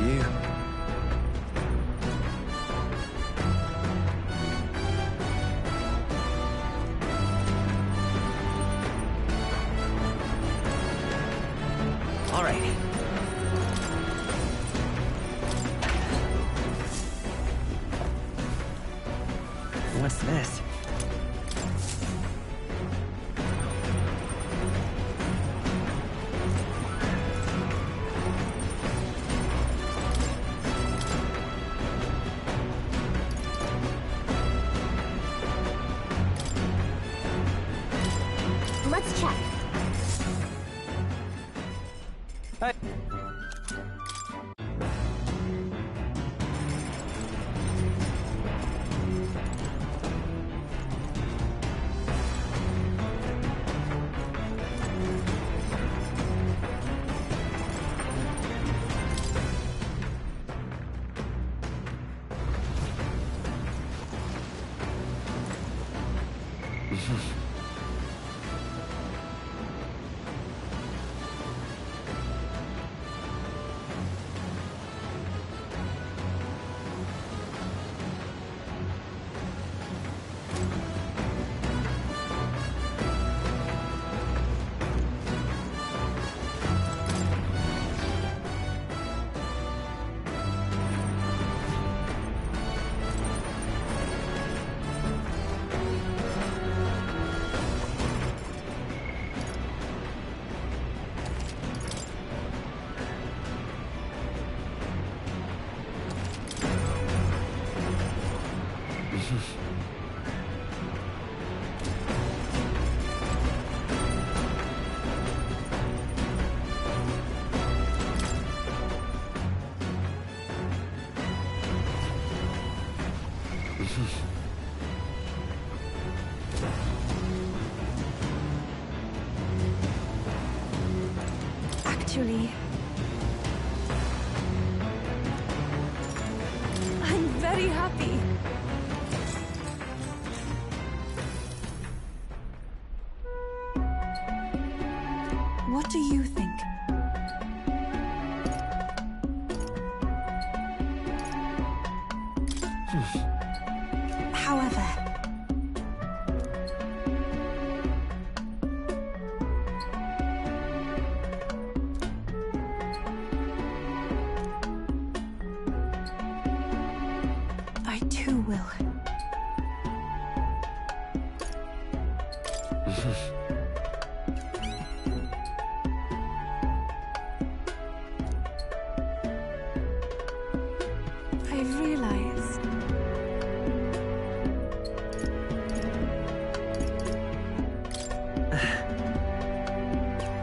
You. All right. What's this? Let's check. Hey. Actually, I'm very happy. What do you think? However, I too will. I realized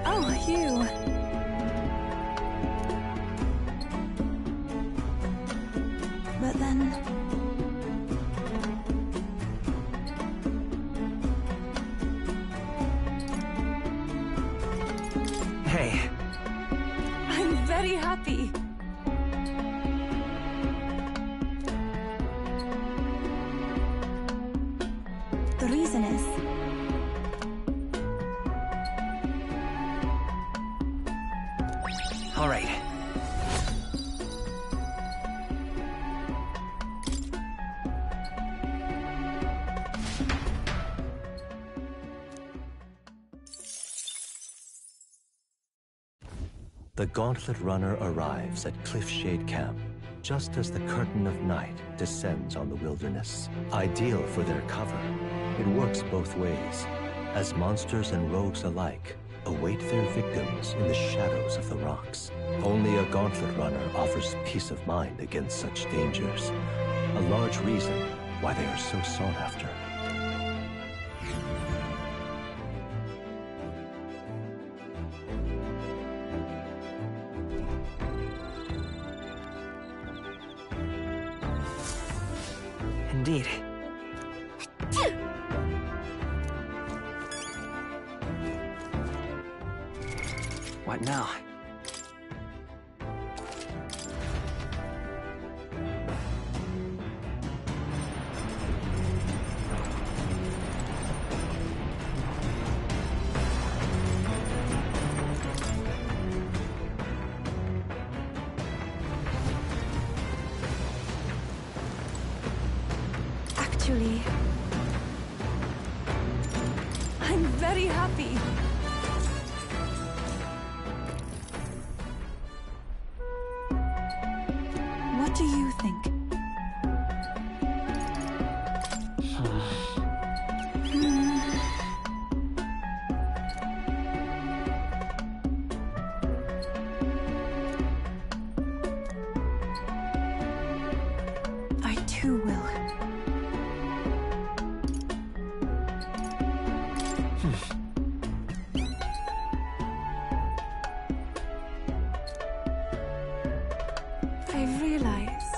oh, you. But then Hey, I'm very happy. The reason is all right. The Gauntlet Runner arrives at Cliffshade Camp just as the curtain of night descends on the wilderness. Ideal for their cover, it works both ways, as monsters and rogues alike await their victims in the shadows of the rocks. Only a Gauntlet Runner offers peace of mind against such dangers, a large reason why they are so sought after. Indeed. What now? actually, I'm very happy. What do you think? I too will. I realized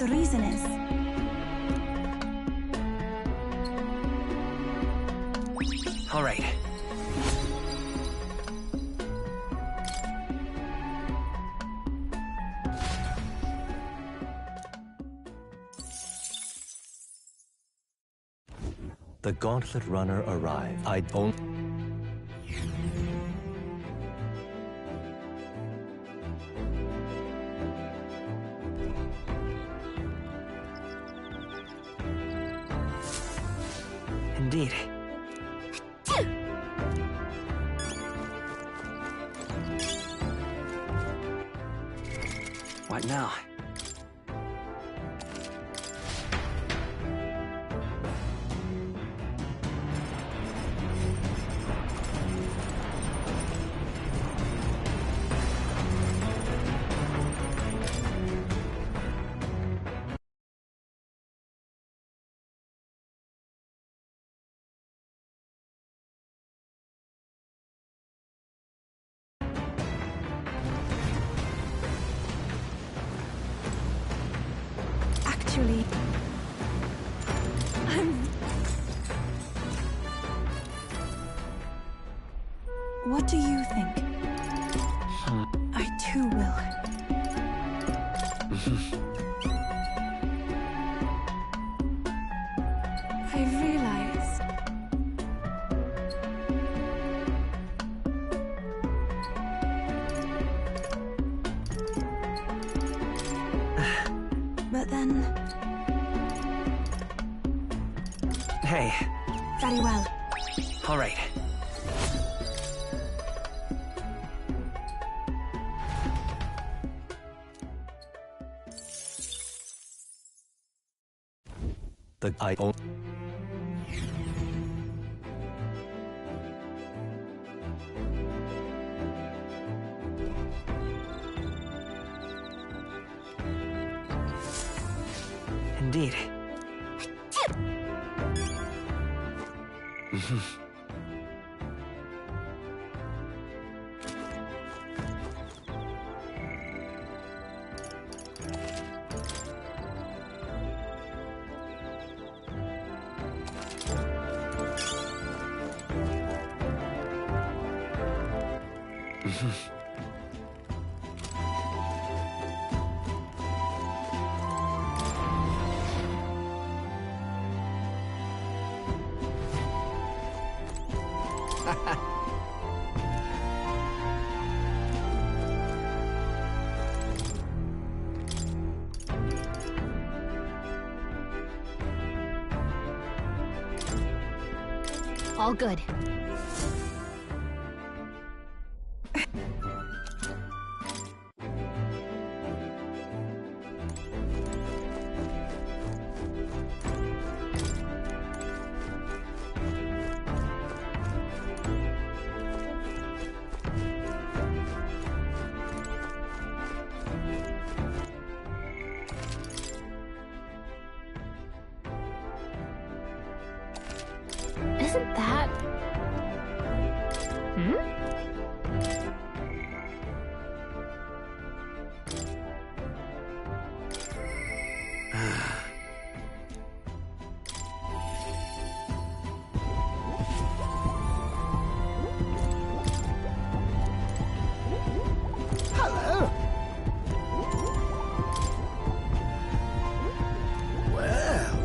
the reason is. All right. The Gauntlet Runner arrived. I don't... Indeed. What now? Actually, what do you think? I too will. I realized but then Hey. very well. All right. I don't... Indeed. All good. Isn't that... Hello. Well.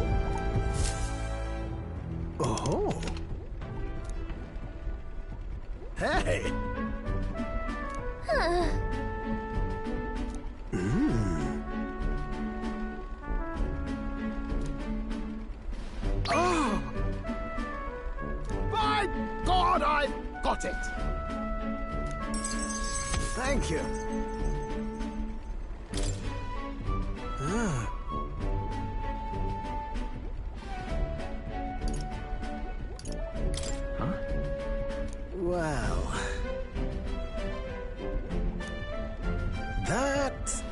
Oh. Hey. Oh. By God, I've got it. Thank you. Well, that...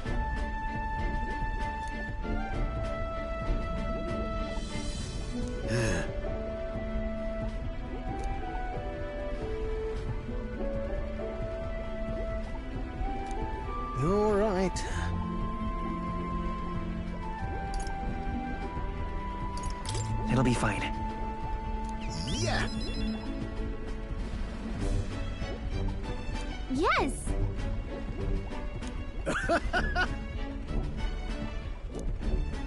It'll be fine. Yeah. Yes!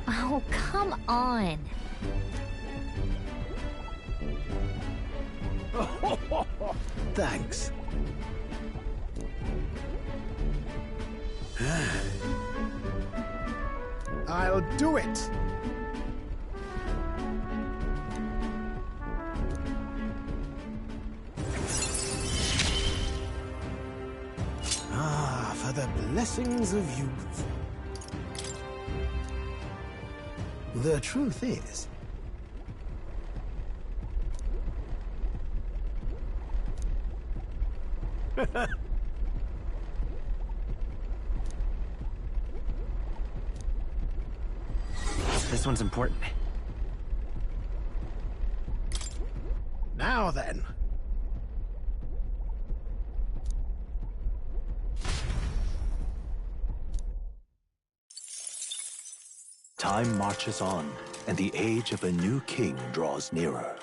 Oh, come on. Thanks. I'll do it. Ah, for the blessings of youth. The truth is, This one's important. now then. Time marches on, and the age of a new king draws nearer.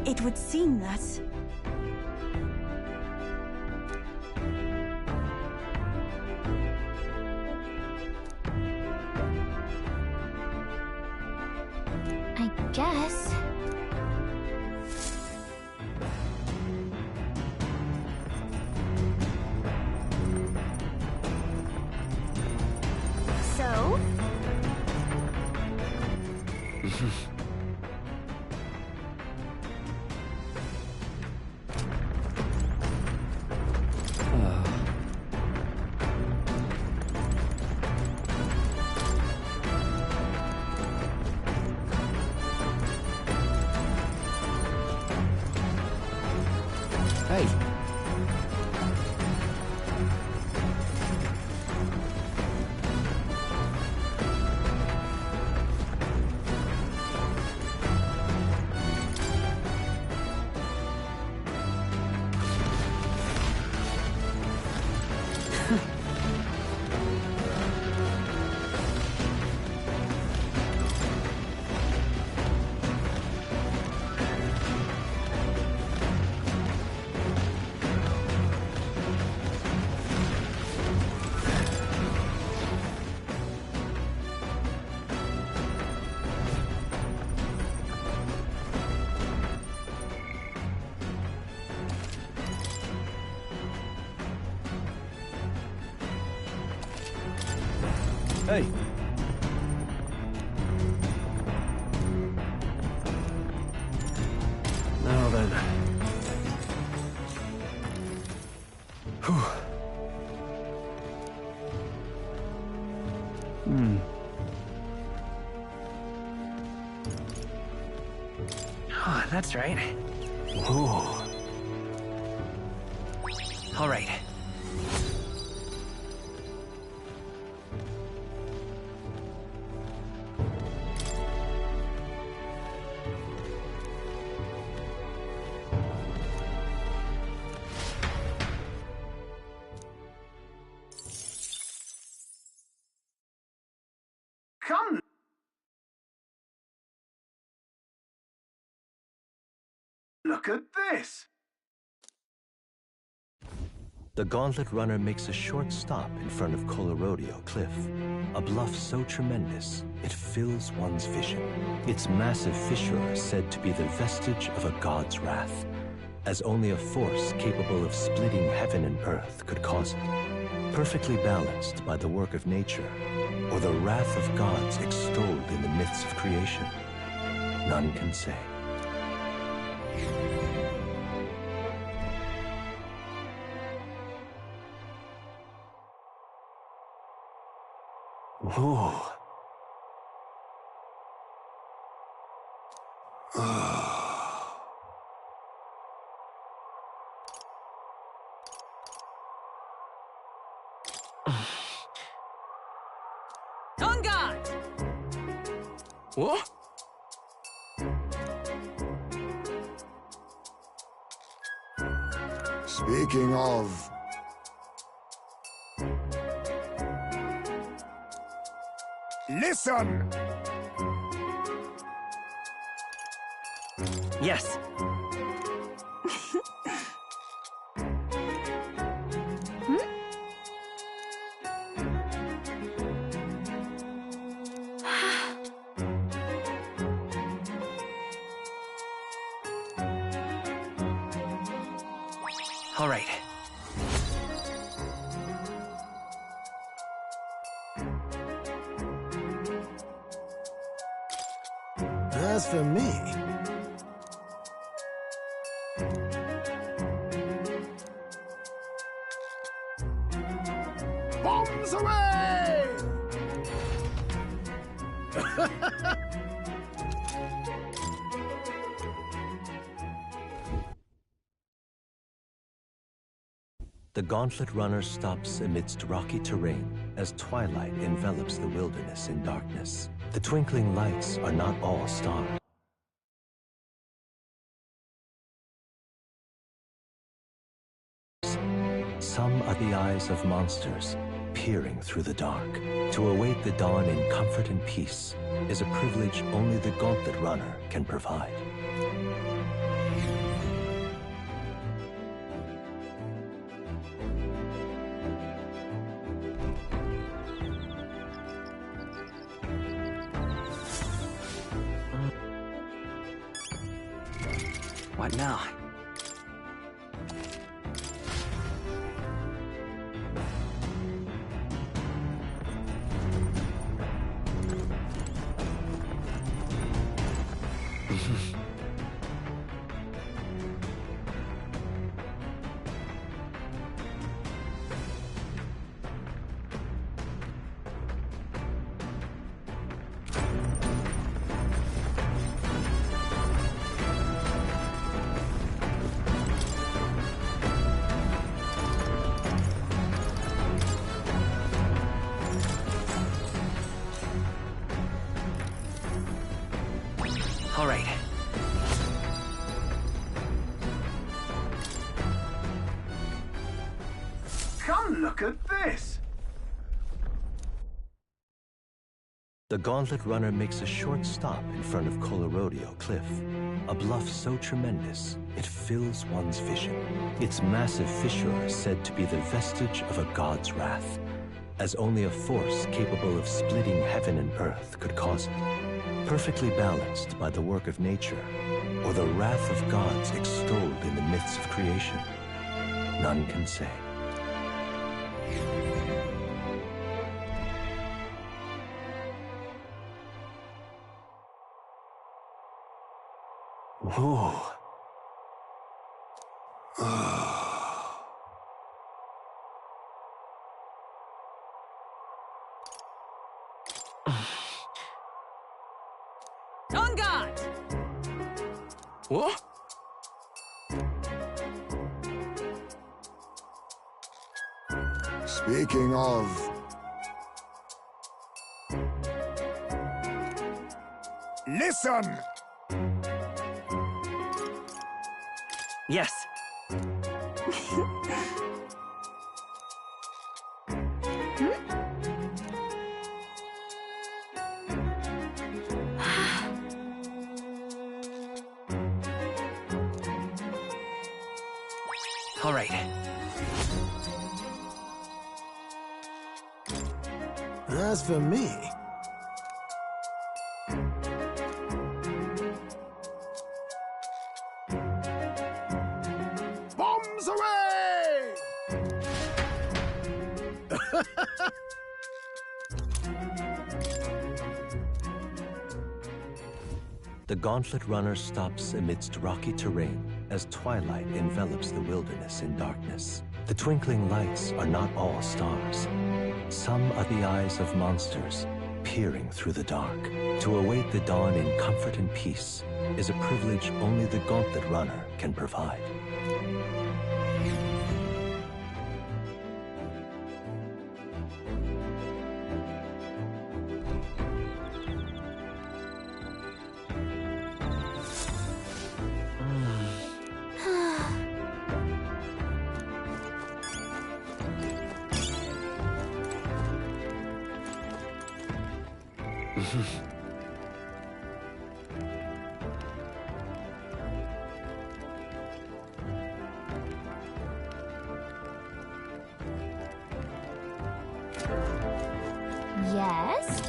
It would seem that... I guess. So? Hey. Hey! Now then. Whew. Oh, that's right. Whoa. All right. Come! Look at this! The Gauntlet Runner makes a short stop in front of Colorodeo Cliff, a bluff so tremendous it fills one's vision. Its massive fissure is said to be the vestige of a god's wrath, as only a force capable of splitting heaven and earth could cause it. Perfectly balanced by the work of nature, or the wrath of gods extolled in the myths of creation, none can say. Whoa. On guard! What? Speaking of... Listen! Yes. All right. As for me... Bombs away! The Gauntlet Runner stops amidst rocky terrain as twilight envelops the wilderness in darkness. The twinkling lights are not all stars. Some are the eyes of monsters, peering through the dark. To await the dawn in comfort and peace is a privilege only the Gauntlet Runner can provide. What now? All right. Come look at this! The Gauntlet Runner makes a short stop in front of Colorodeo Cliff, a bluff so tremendous it fills one's vision. Its massive fissure is said to be the vestige of a god's wrath, as only a force capable of splitting heaven and earth could cause it. Perfectly balanced by the work of nature, or the wrath of gods extolled in the myths of creation, none can say. Whoa. On guard! What? Speaking of... Listen! Yes. All right. As for me... Bombs away! The Gauntlet Runner stops amidst rocky terrain as twilight envelops the wilderness in darkness. The twinkling lights are not all stars. Some are the eyes of monsters, peering through the dark. To await the dawn in comfort and peace is a privilege only the Gauntlet Runner can provide. Yes?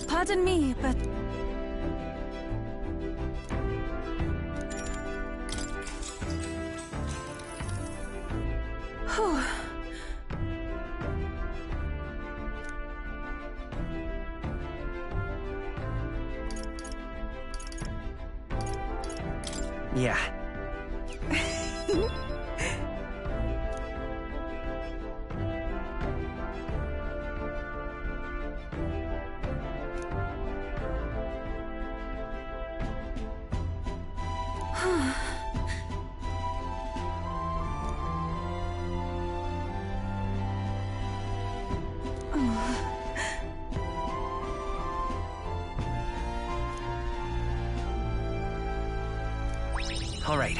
Pardon me, but... Whew. Yeah. All right.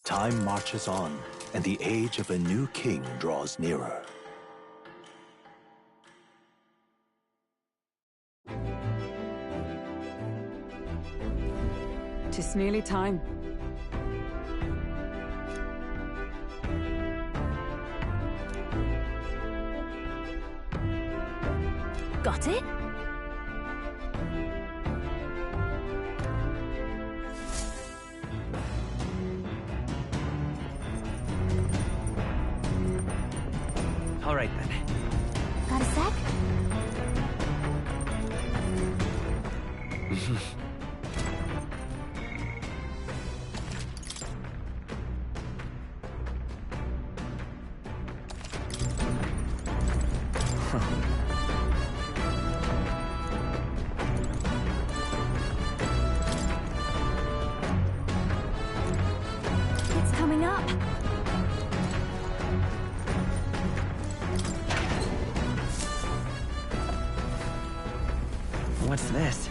Time marches on, and the age of a new king draws nearer. It's nearly time. Got it? All right, then. Got a sec? It's coming up. What's this?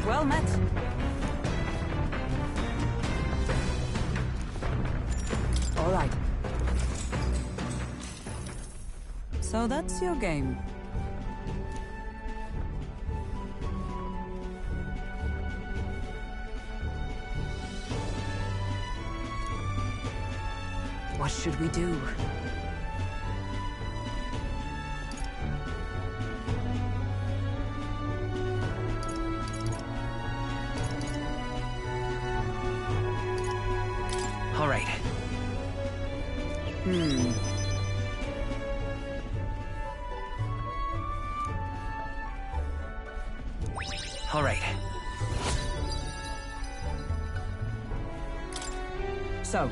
Well met. All right. So that's your game. What should we do? All right. All right. So,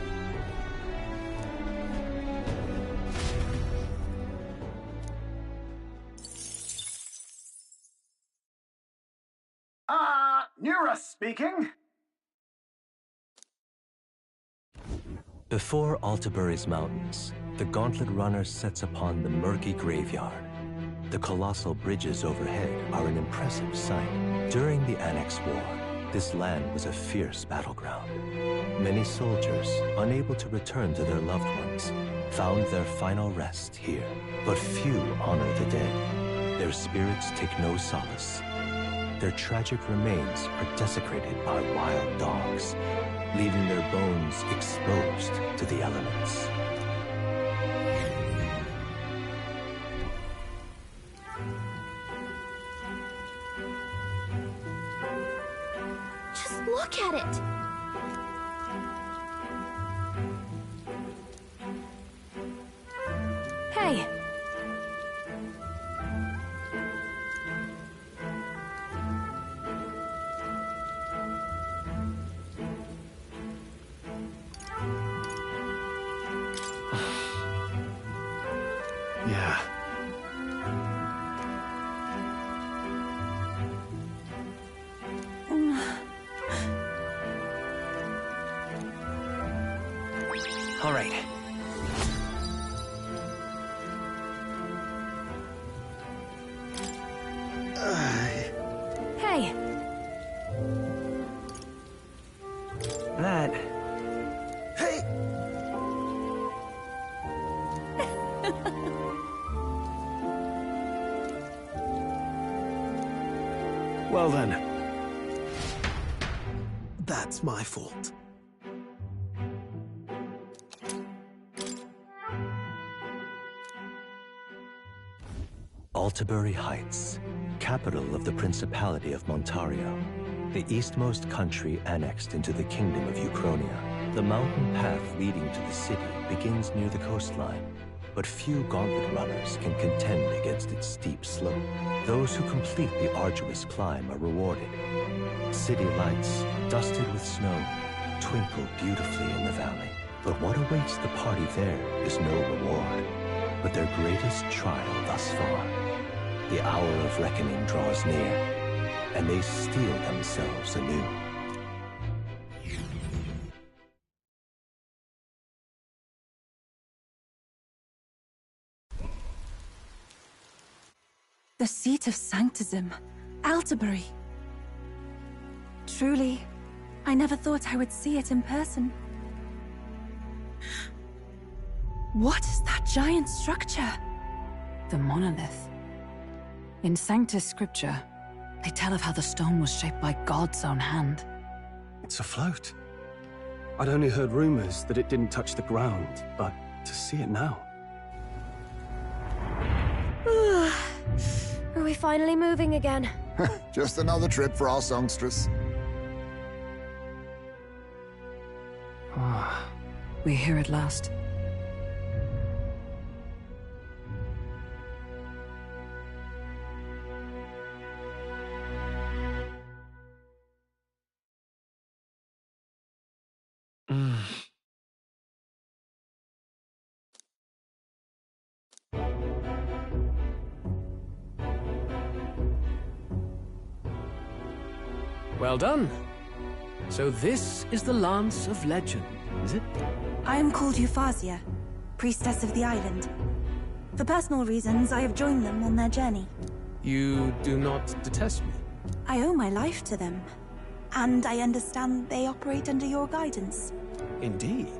Nura speaking. Before Altabury's mountains, the Gauntlet Runner sets upon the murky graveyard. The colossal bridges overhead are an impressive sight. During the Annex War, this land was a fierce battleground. Many soldiers, unable to return to their loved ones, found their final rest here. But few honor the dead. Their spirits take no solace. Their tragic remains are desecrated by wild dogs, leaving their bones exposed to the elements. Just look at it! Hey! Yeah. All right. Hey! That. Hey! Well then. That's my fault. Altabury Heights, capital of the Principality of Montario, the eastmost country annexed into the Kingdom of Uchronia. The mountain path leading to the city begins near the coastline, but few Gauntlet runners can contend against its steep slope. Those who complete the arduous climb are rewarded. City lights, dusted with snow, twinkle beautifully in the valley. But what awaits the party there is no reward, but their greatest trial thus far. The hour of reckoning draws near, and they steel themselves anew. The seat of Sanctism, Altabury. Truly, I never thought I would see it in person. What is that giant structure? The monolith. In Sanctus Scripture, they tell of how the stone was shaped by God's own hand. It's afloat. I'd only heard rumors that it didn't touch the ground, but to see it now. Are we finally moving again? Just another trip for our songstress. We're here at last. Well done. So this is the Lance of Legend, is it? I am called ReFantazio, priestess of the island. For personal reasons, I have joined them on their journey. You do not detest me? I owe my life to them, and I understand they operate under your guidance. Indeed.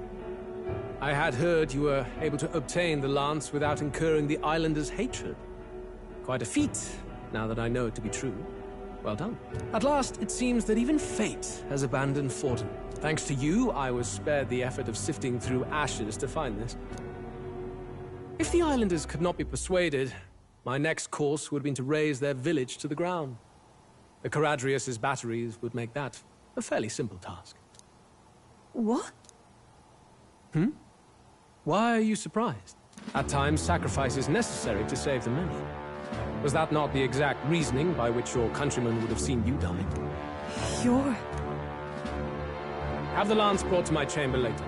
I had heard you were able to obtain the lance without incurring the islanders' hatred. Quite a feat, now that I know it to be true. Well done. At last, it seems that even fate has abandoned Fortin. Thanks to you, I was spared the effort of sifting through ashes to find this. If the islanders could not be persuaded, my next course would have been to raze their village to the ground. The Caradrius' batteries would make that a fairly simple task. What? Why are you surprised? At times, sacrifice is necessary to save the many. Was that not the exact reasoning by which your countrymen would have seen you die? You're... Have the lance brought to my chamber later.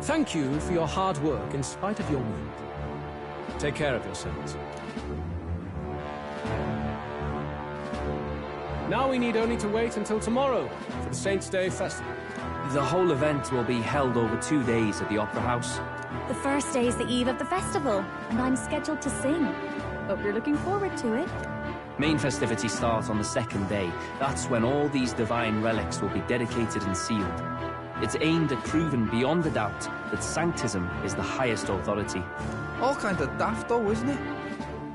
Thank you for your hard work in spite of your wound. Take care of yourselves. Now we need only to wait until tomorrow for the Saints' Day Festival. The whole event will be held over 2 days at the Opera House. The first day is the eve of the festival, and I'm scheduled to sing. Hope you're looking forward to it. Main festivities start on the second day. That's when all these divine relics will be dedicated and sealed. It's aimed at proving beyond a doubt that Sanctism is the highest authority. All kind of daft though, isn't it?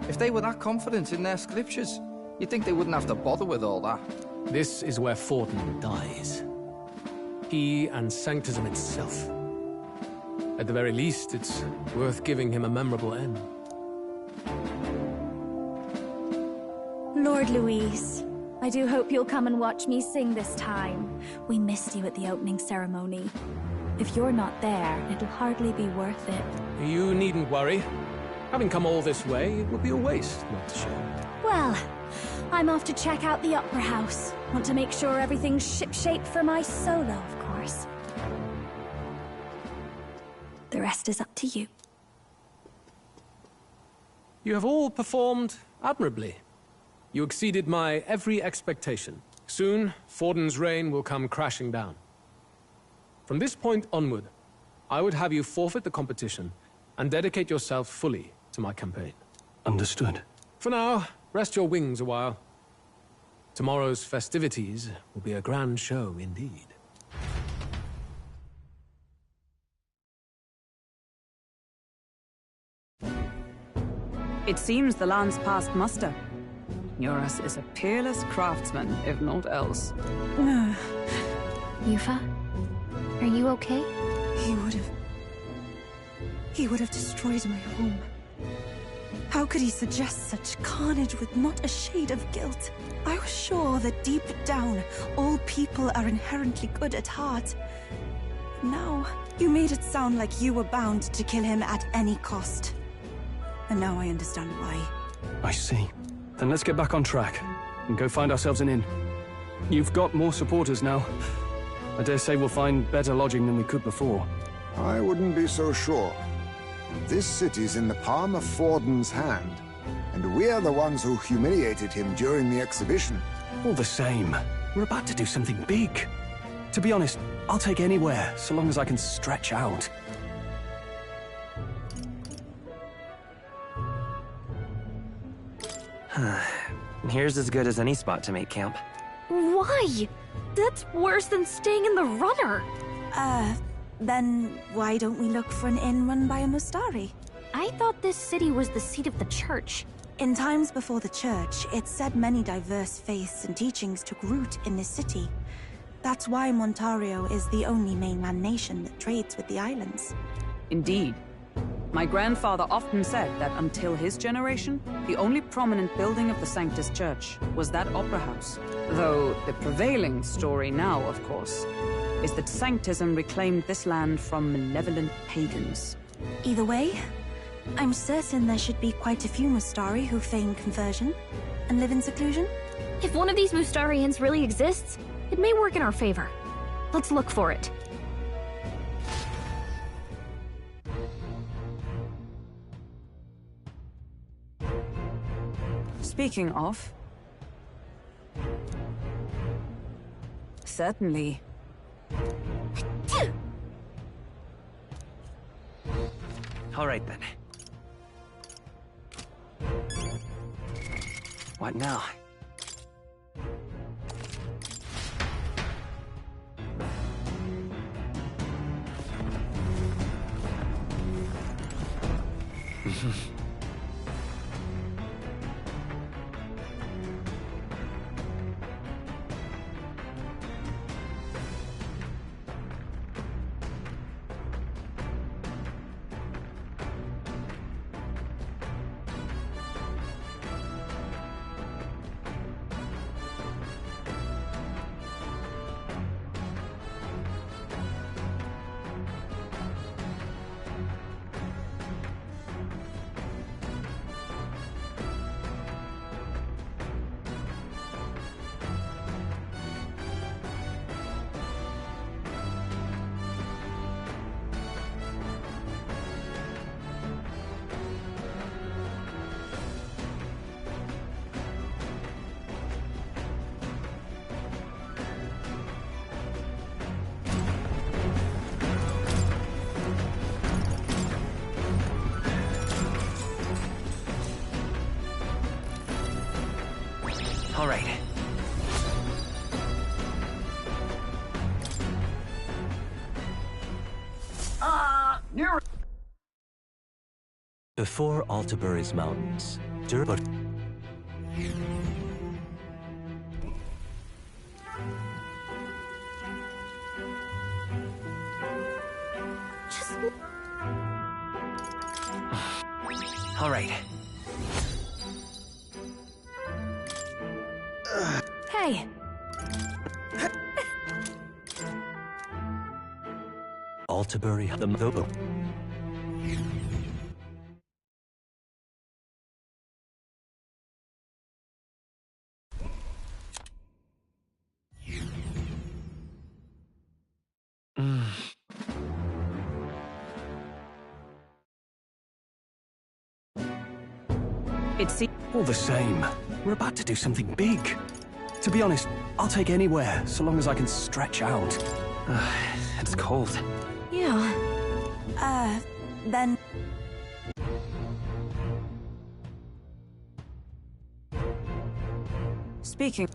If they were that confident in their scriptures, you'd think they wouldn't have to bother with all that. This is where Forden dies. He and Sanctism itself. At the very least, it's worth giving him a memorable end. Lord Louise, I do hope you'll come and watch me sing this time. We missed you at the opening ceremony. If you're not there, it'll hardly be worth it. You needn't worry. Having come all this way, it would be a waste not to show. Well, I'm off to check out the Opera House. Want to make sure everything's ship-shape for my solo, of course. The rest is up to you. You have all performed admirably. You exceeded my every expectation. Soon, Forden's reign will come crashing down. From this point onward, I would have you forfeit the competition and dedicate yourself fully to my campaign. Understood. For now, rest your wings a while. Tomorrow's festivities will be a grand show indeed. It seems the lance passed muster. Eurus is a peerless craftsman, if not else. Yufa, are you okay? He would have destroyed my home. How could he suggest such carnage with not a shade of guilt? I was sure that deep down, all people are inherently good at heart. Now, you made it sound like you were bound to kill him at any cost. And now I understand why. I see. Then let's get back on track and go find ourselves an inn. You've got more supporters now. I dare say we'll find better lodging than we could before. I wouldn't be so sure. This city's in the palm of Forden's hand, and we're the ones who humiliated him during the exhibition. All the same, we're about to do something big. To be honest, I'll take anywhere, so long as I can stretch out. Here's as good as any spot to make camp. Why? That's worse than staying in the runner. Then why don't we look for an inn run by a Mustari? I thought this city was the seat of the church. In times before the church, it said many diverse faiths and teachings took root in this city. That's why Montario is the only mainland nation that trades with the islands. Indeed. My grandfather often said that until his generation, the only prominent building of the Sanctus Church was that opera house. Though the prevailing story now, of course, is that Sanctism reclaimed this land from malevolent pagans. Either way, I'm certain there should be quite a few Mustari who feign conversion and live in seclusion. If one of these Mustarians really exists, it may work in our favor. Let's look for it. Speaking of... Certainly. All right, then. What now? All right. Near. Before Altabury's mountains, but All right. Hey! Altabury the Thobo. It's all the same. We're about to do something big. To be honest, I'll take anywhere, so long as I can stretch out. It's cold. Yeah. Then... Speaking...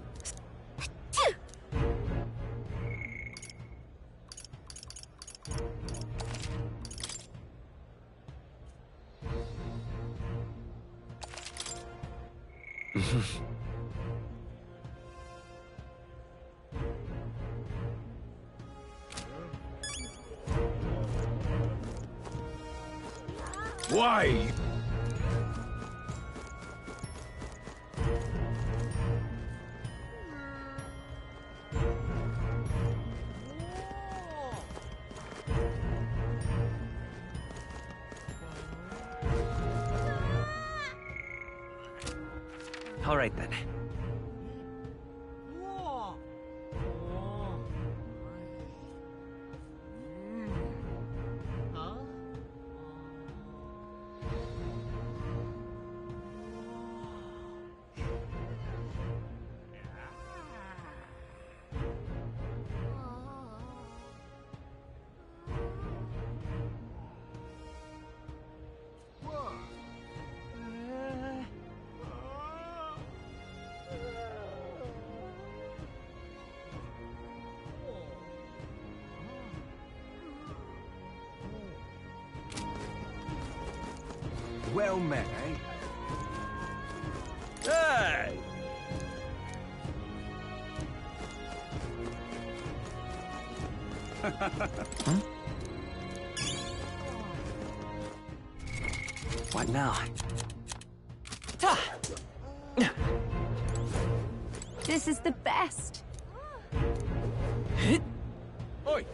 Why? All right, then. Well met, eh? Hey! What now? This is the best. Oi!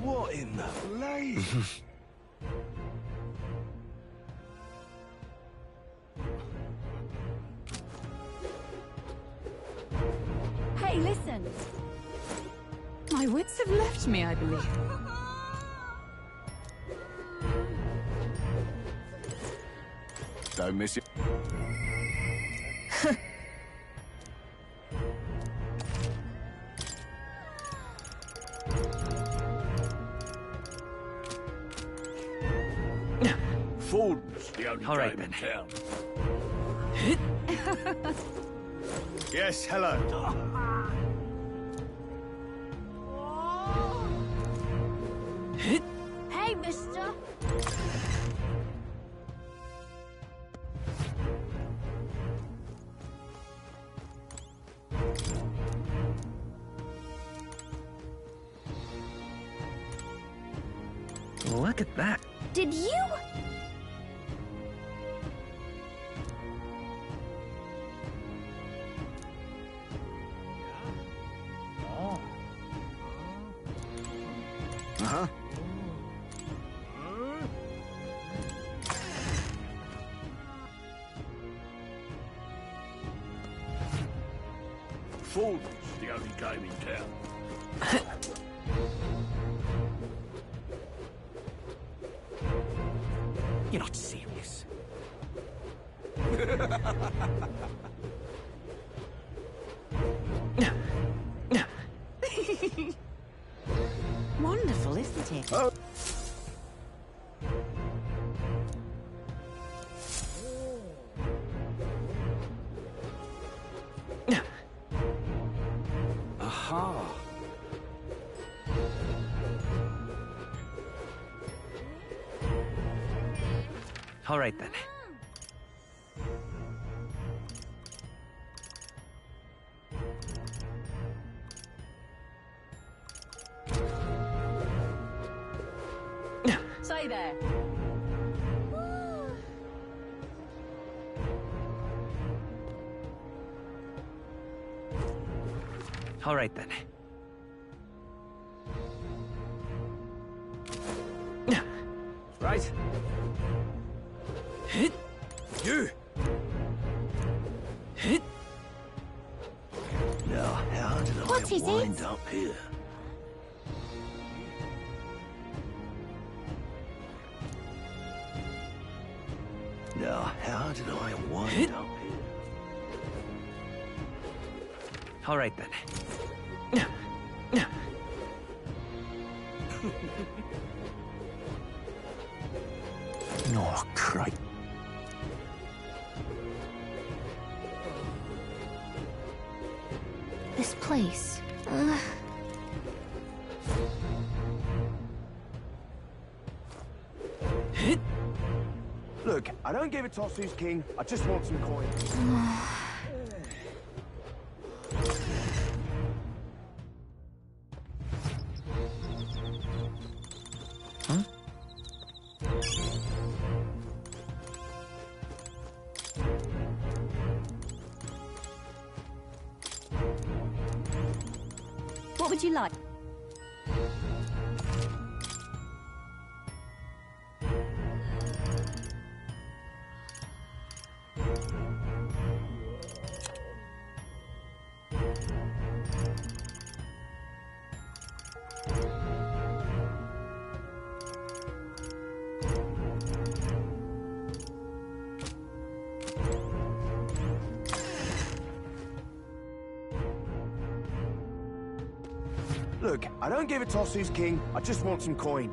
What in the blaze? Hey, listen. My wits have left me, I believe. Don't miss it. Ford's the only All right, game in then. town. Yes, hello. Hey, mister. Look at that. Did you? Uh-huh. Ford's the only game in town. You're not serious. Wonderful, isn't it? Aha. All right, then. Say there. All right, then. Right. Hit. You! Hit. Now, how did What's I his wind name? up here? Now, how did I wind up here? All right, then. Oh, Christ. This place. Look, I don't give a toss who's king. I just want some coin. What would you like? Look, I don't give a toss who's king. I just want some coin.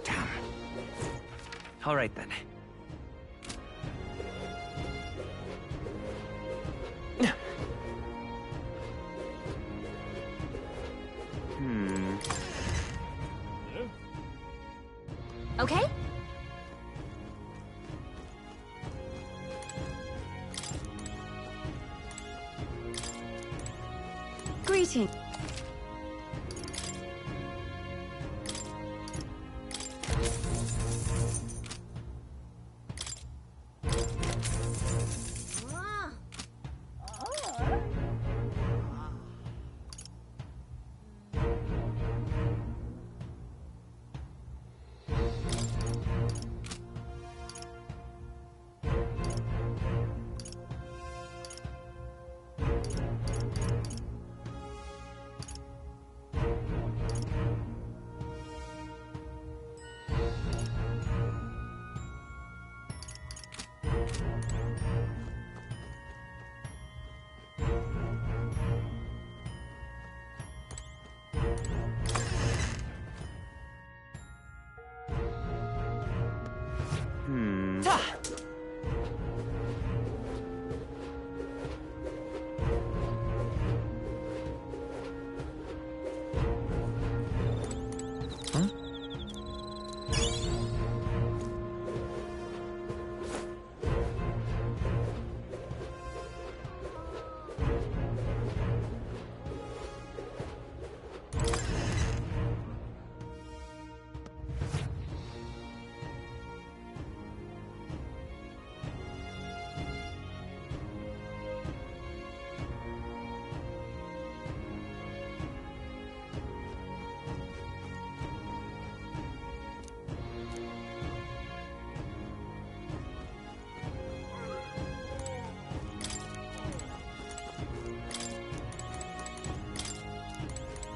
Damn. All right, then. Okay? Greeting.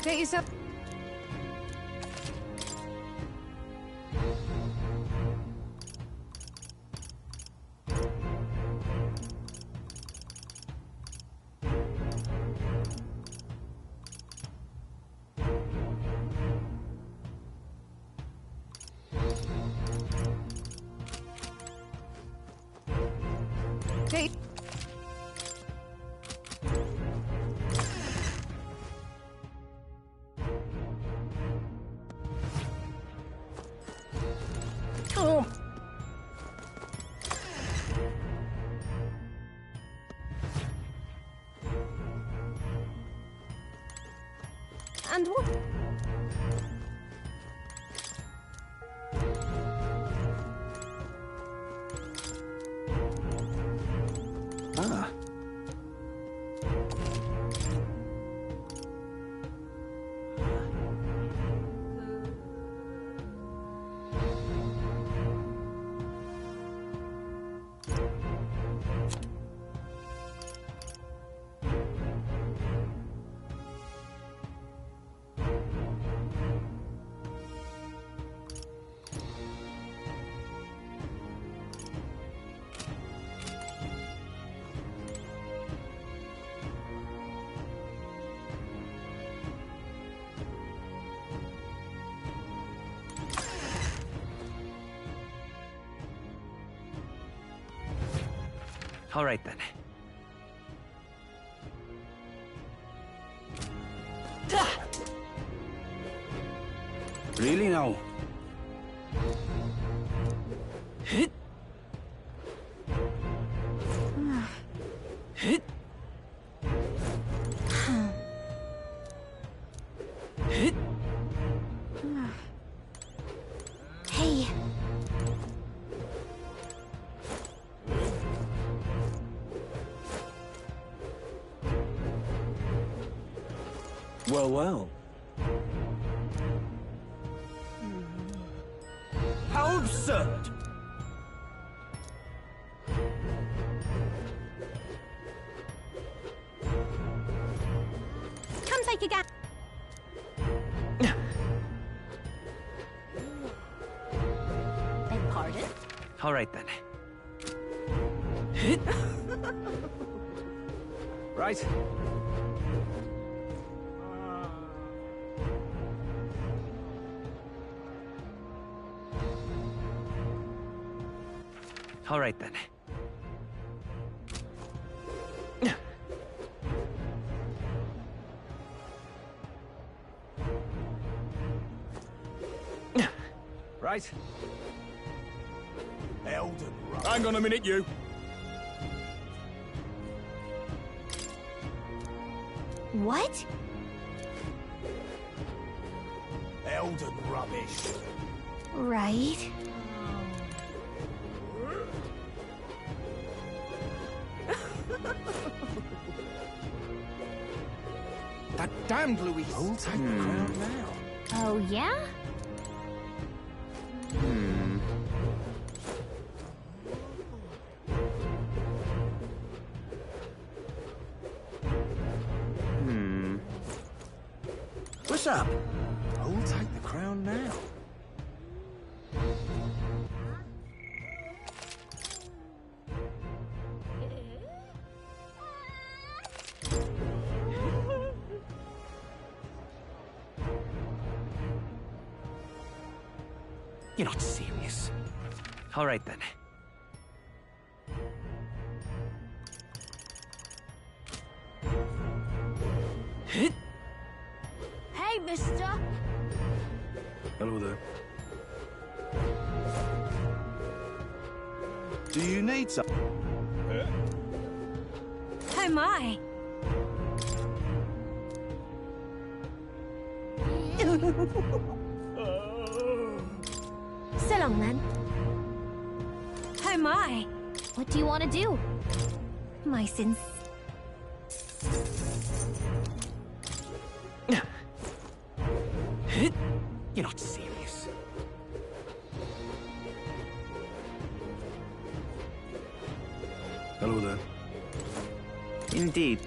Get yourself... And what? Ah. All right then. Really now? Hit. Hit. Hit. Hey. Well, well. How absurd! Come take a gap. Beg pardon? All right then. Hit. Right. All right then. Right. Elden Rubbish. Hang on a minute, you. What? Elden Rubbish. Right. That damned Louis. I'll take the crown now. Oh, yeah? What's up? I'll take the crown now. You're not serious. All right then. Hit. Hey, mister. Hello there. Do you need some? Oh my. So long, then. Oh my. What do you want to do? My sins. You're not serious. Hello there. Indeed.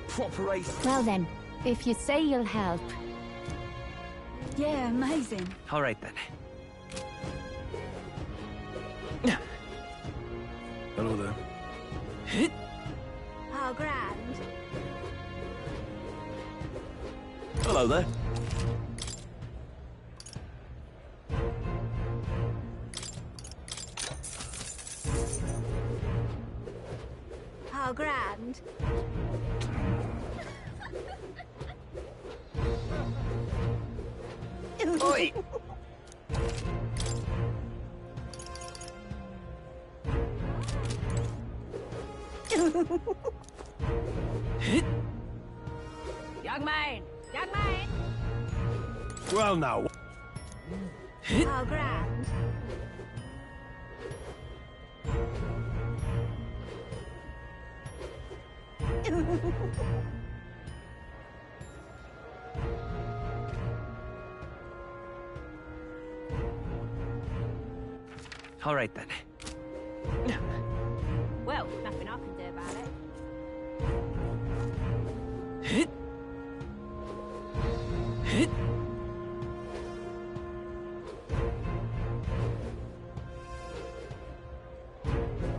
Proper ace. Well then, if you say you'll help. Yeah, amazing. All right then. Hello there. Hit. How grand. Hello there. How grand. Oi! Young man! Young man! Well now. How grand. All right then. Well, nothing I can do about it.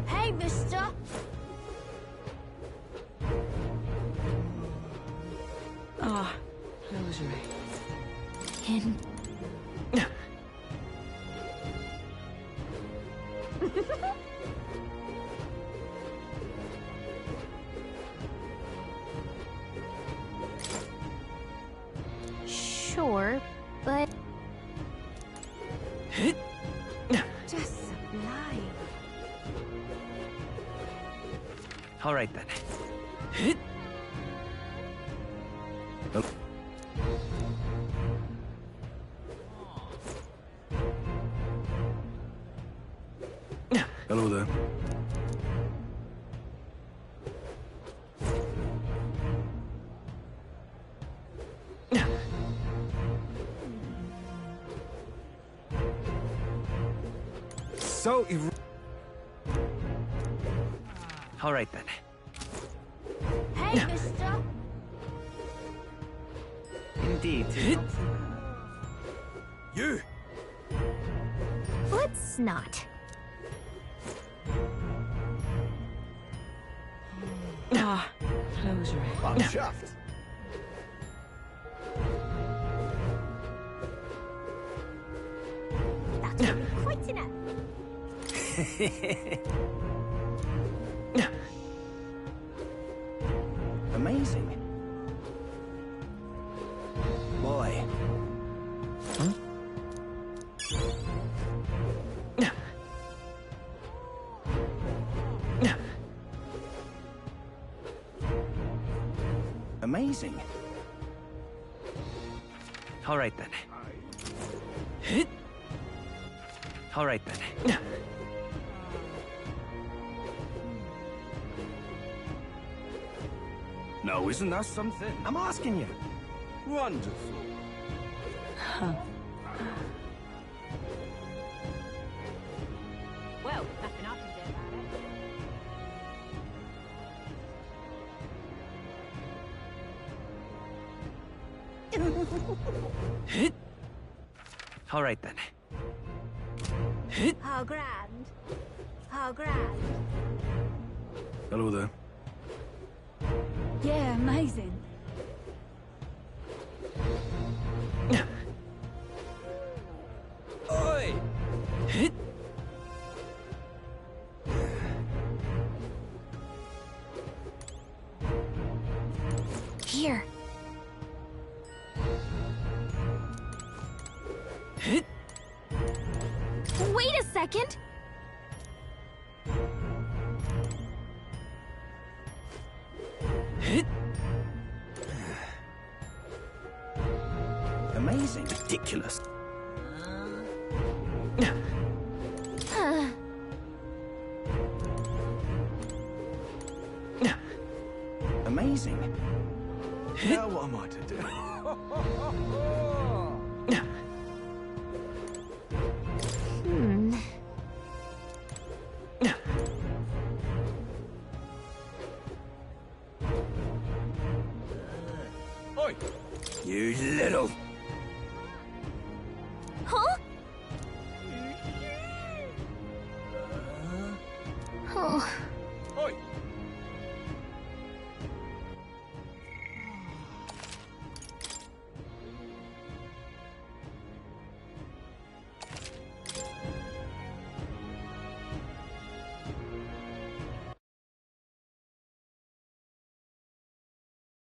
Hey, mister! Ah, hosiery. In. Sure, but... Just sublime. All right then. Hello there. So, All right then. Hey, mister! Indeed. You! Let's not. Ah, hosiery. I'm chuffed. That's really quite enough. Amazing. Boy. Huh? Amazing. All right then. All right then. Now, isn't that something? I'm asking you. Wonderful. Well, nothing I can do about it. All right then. How grand. How grand. Hello there. Yeah, amazing. Oi! Here. Wait a second! Amazing. Ridiculous. Amazing. Now what am I to do? Oi! You little... Huh? Oh.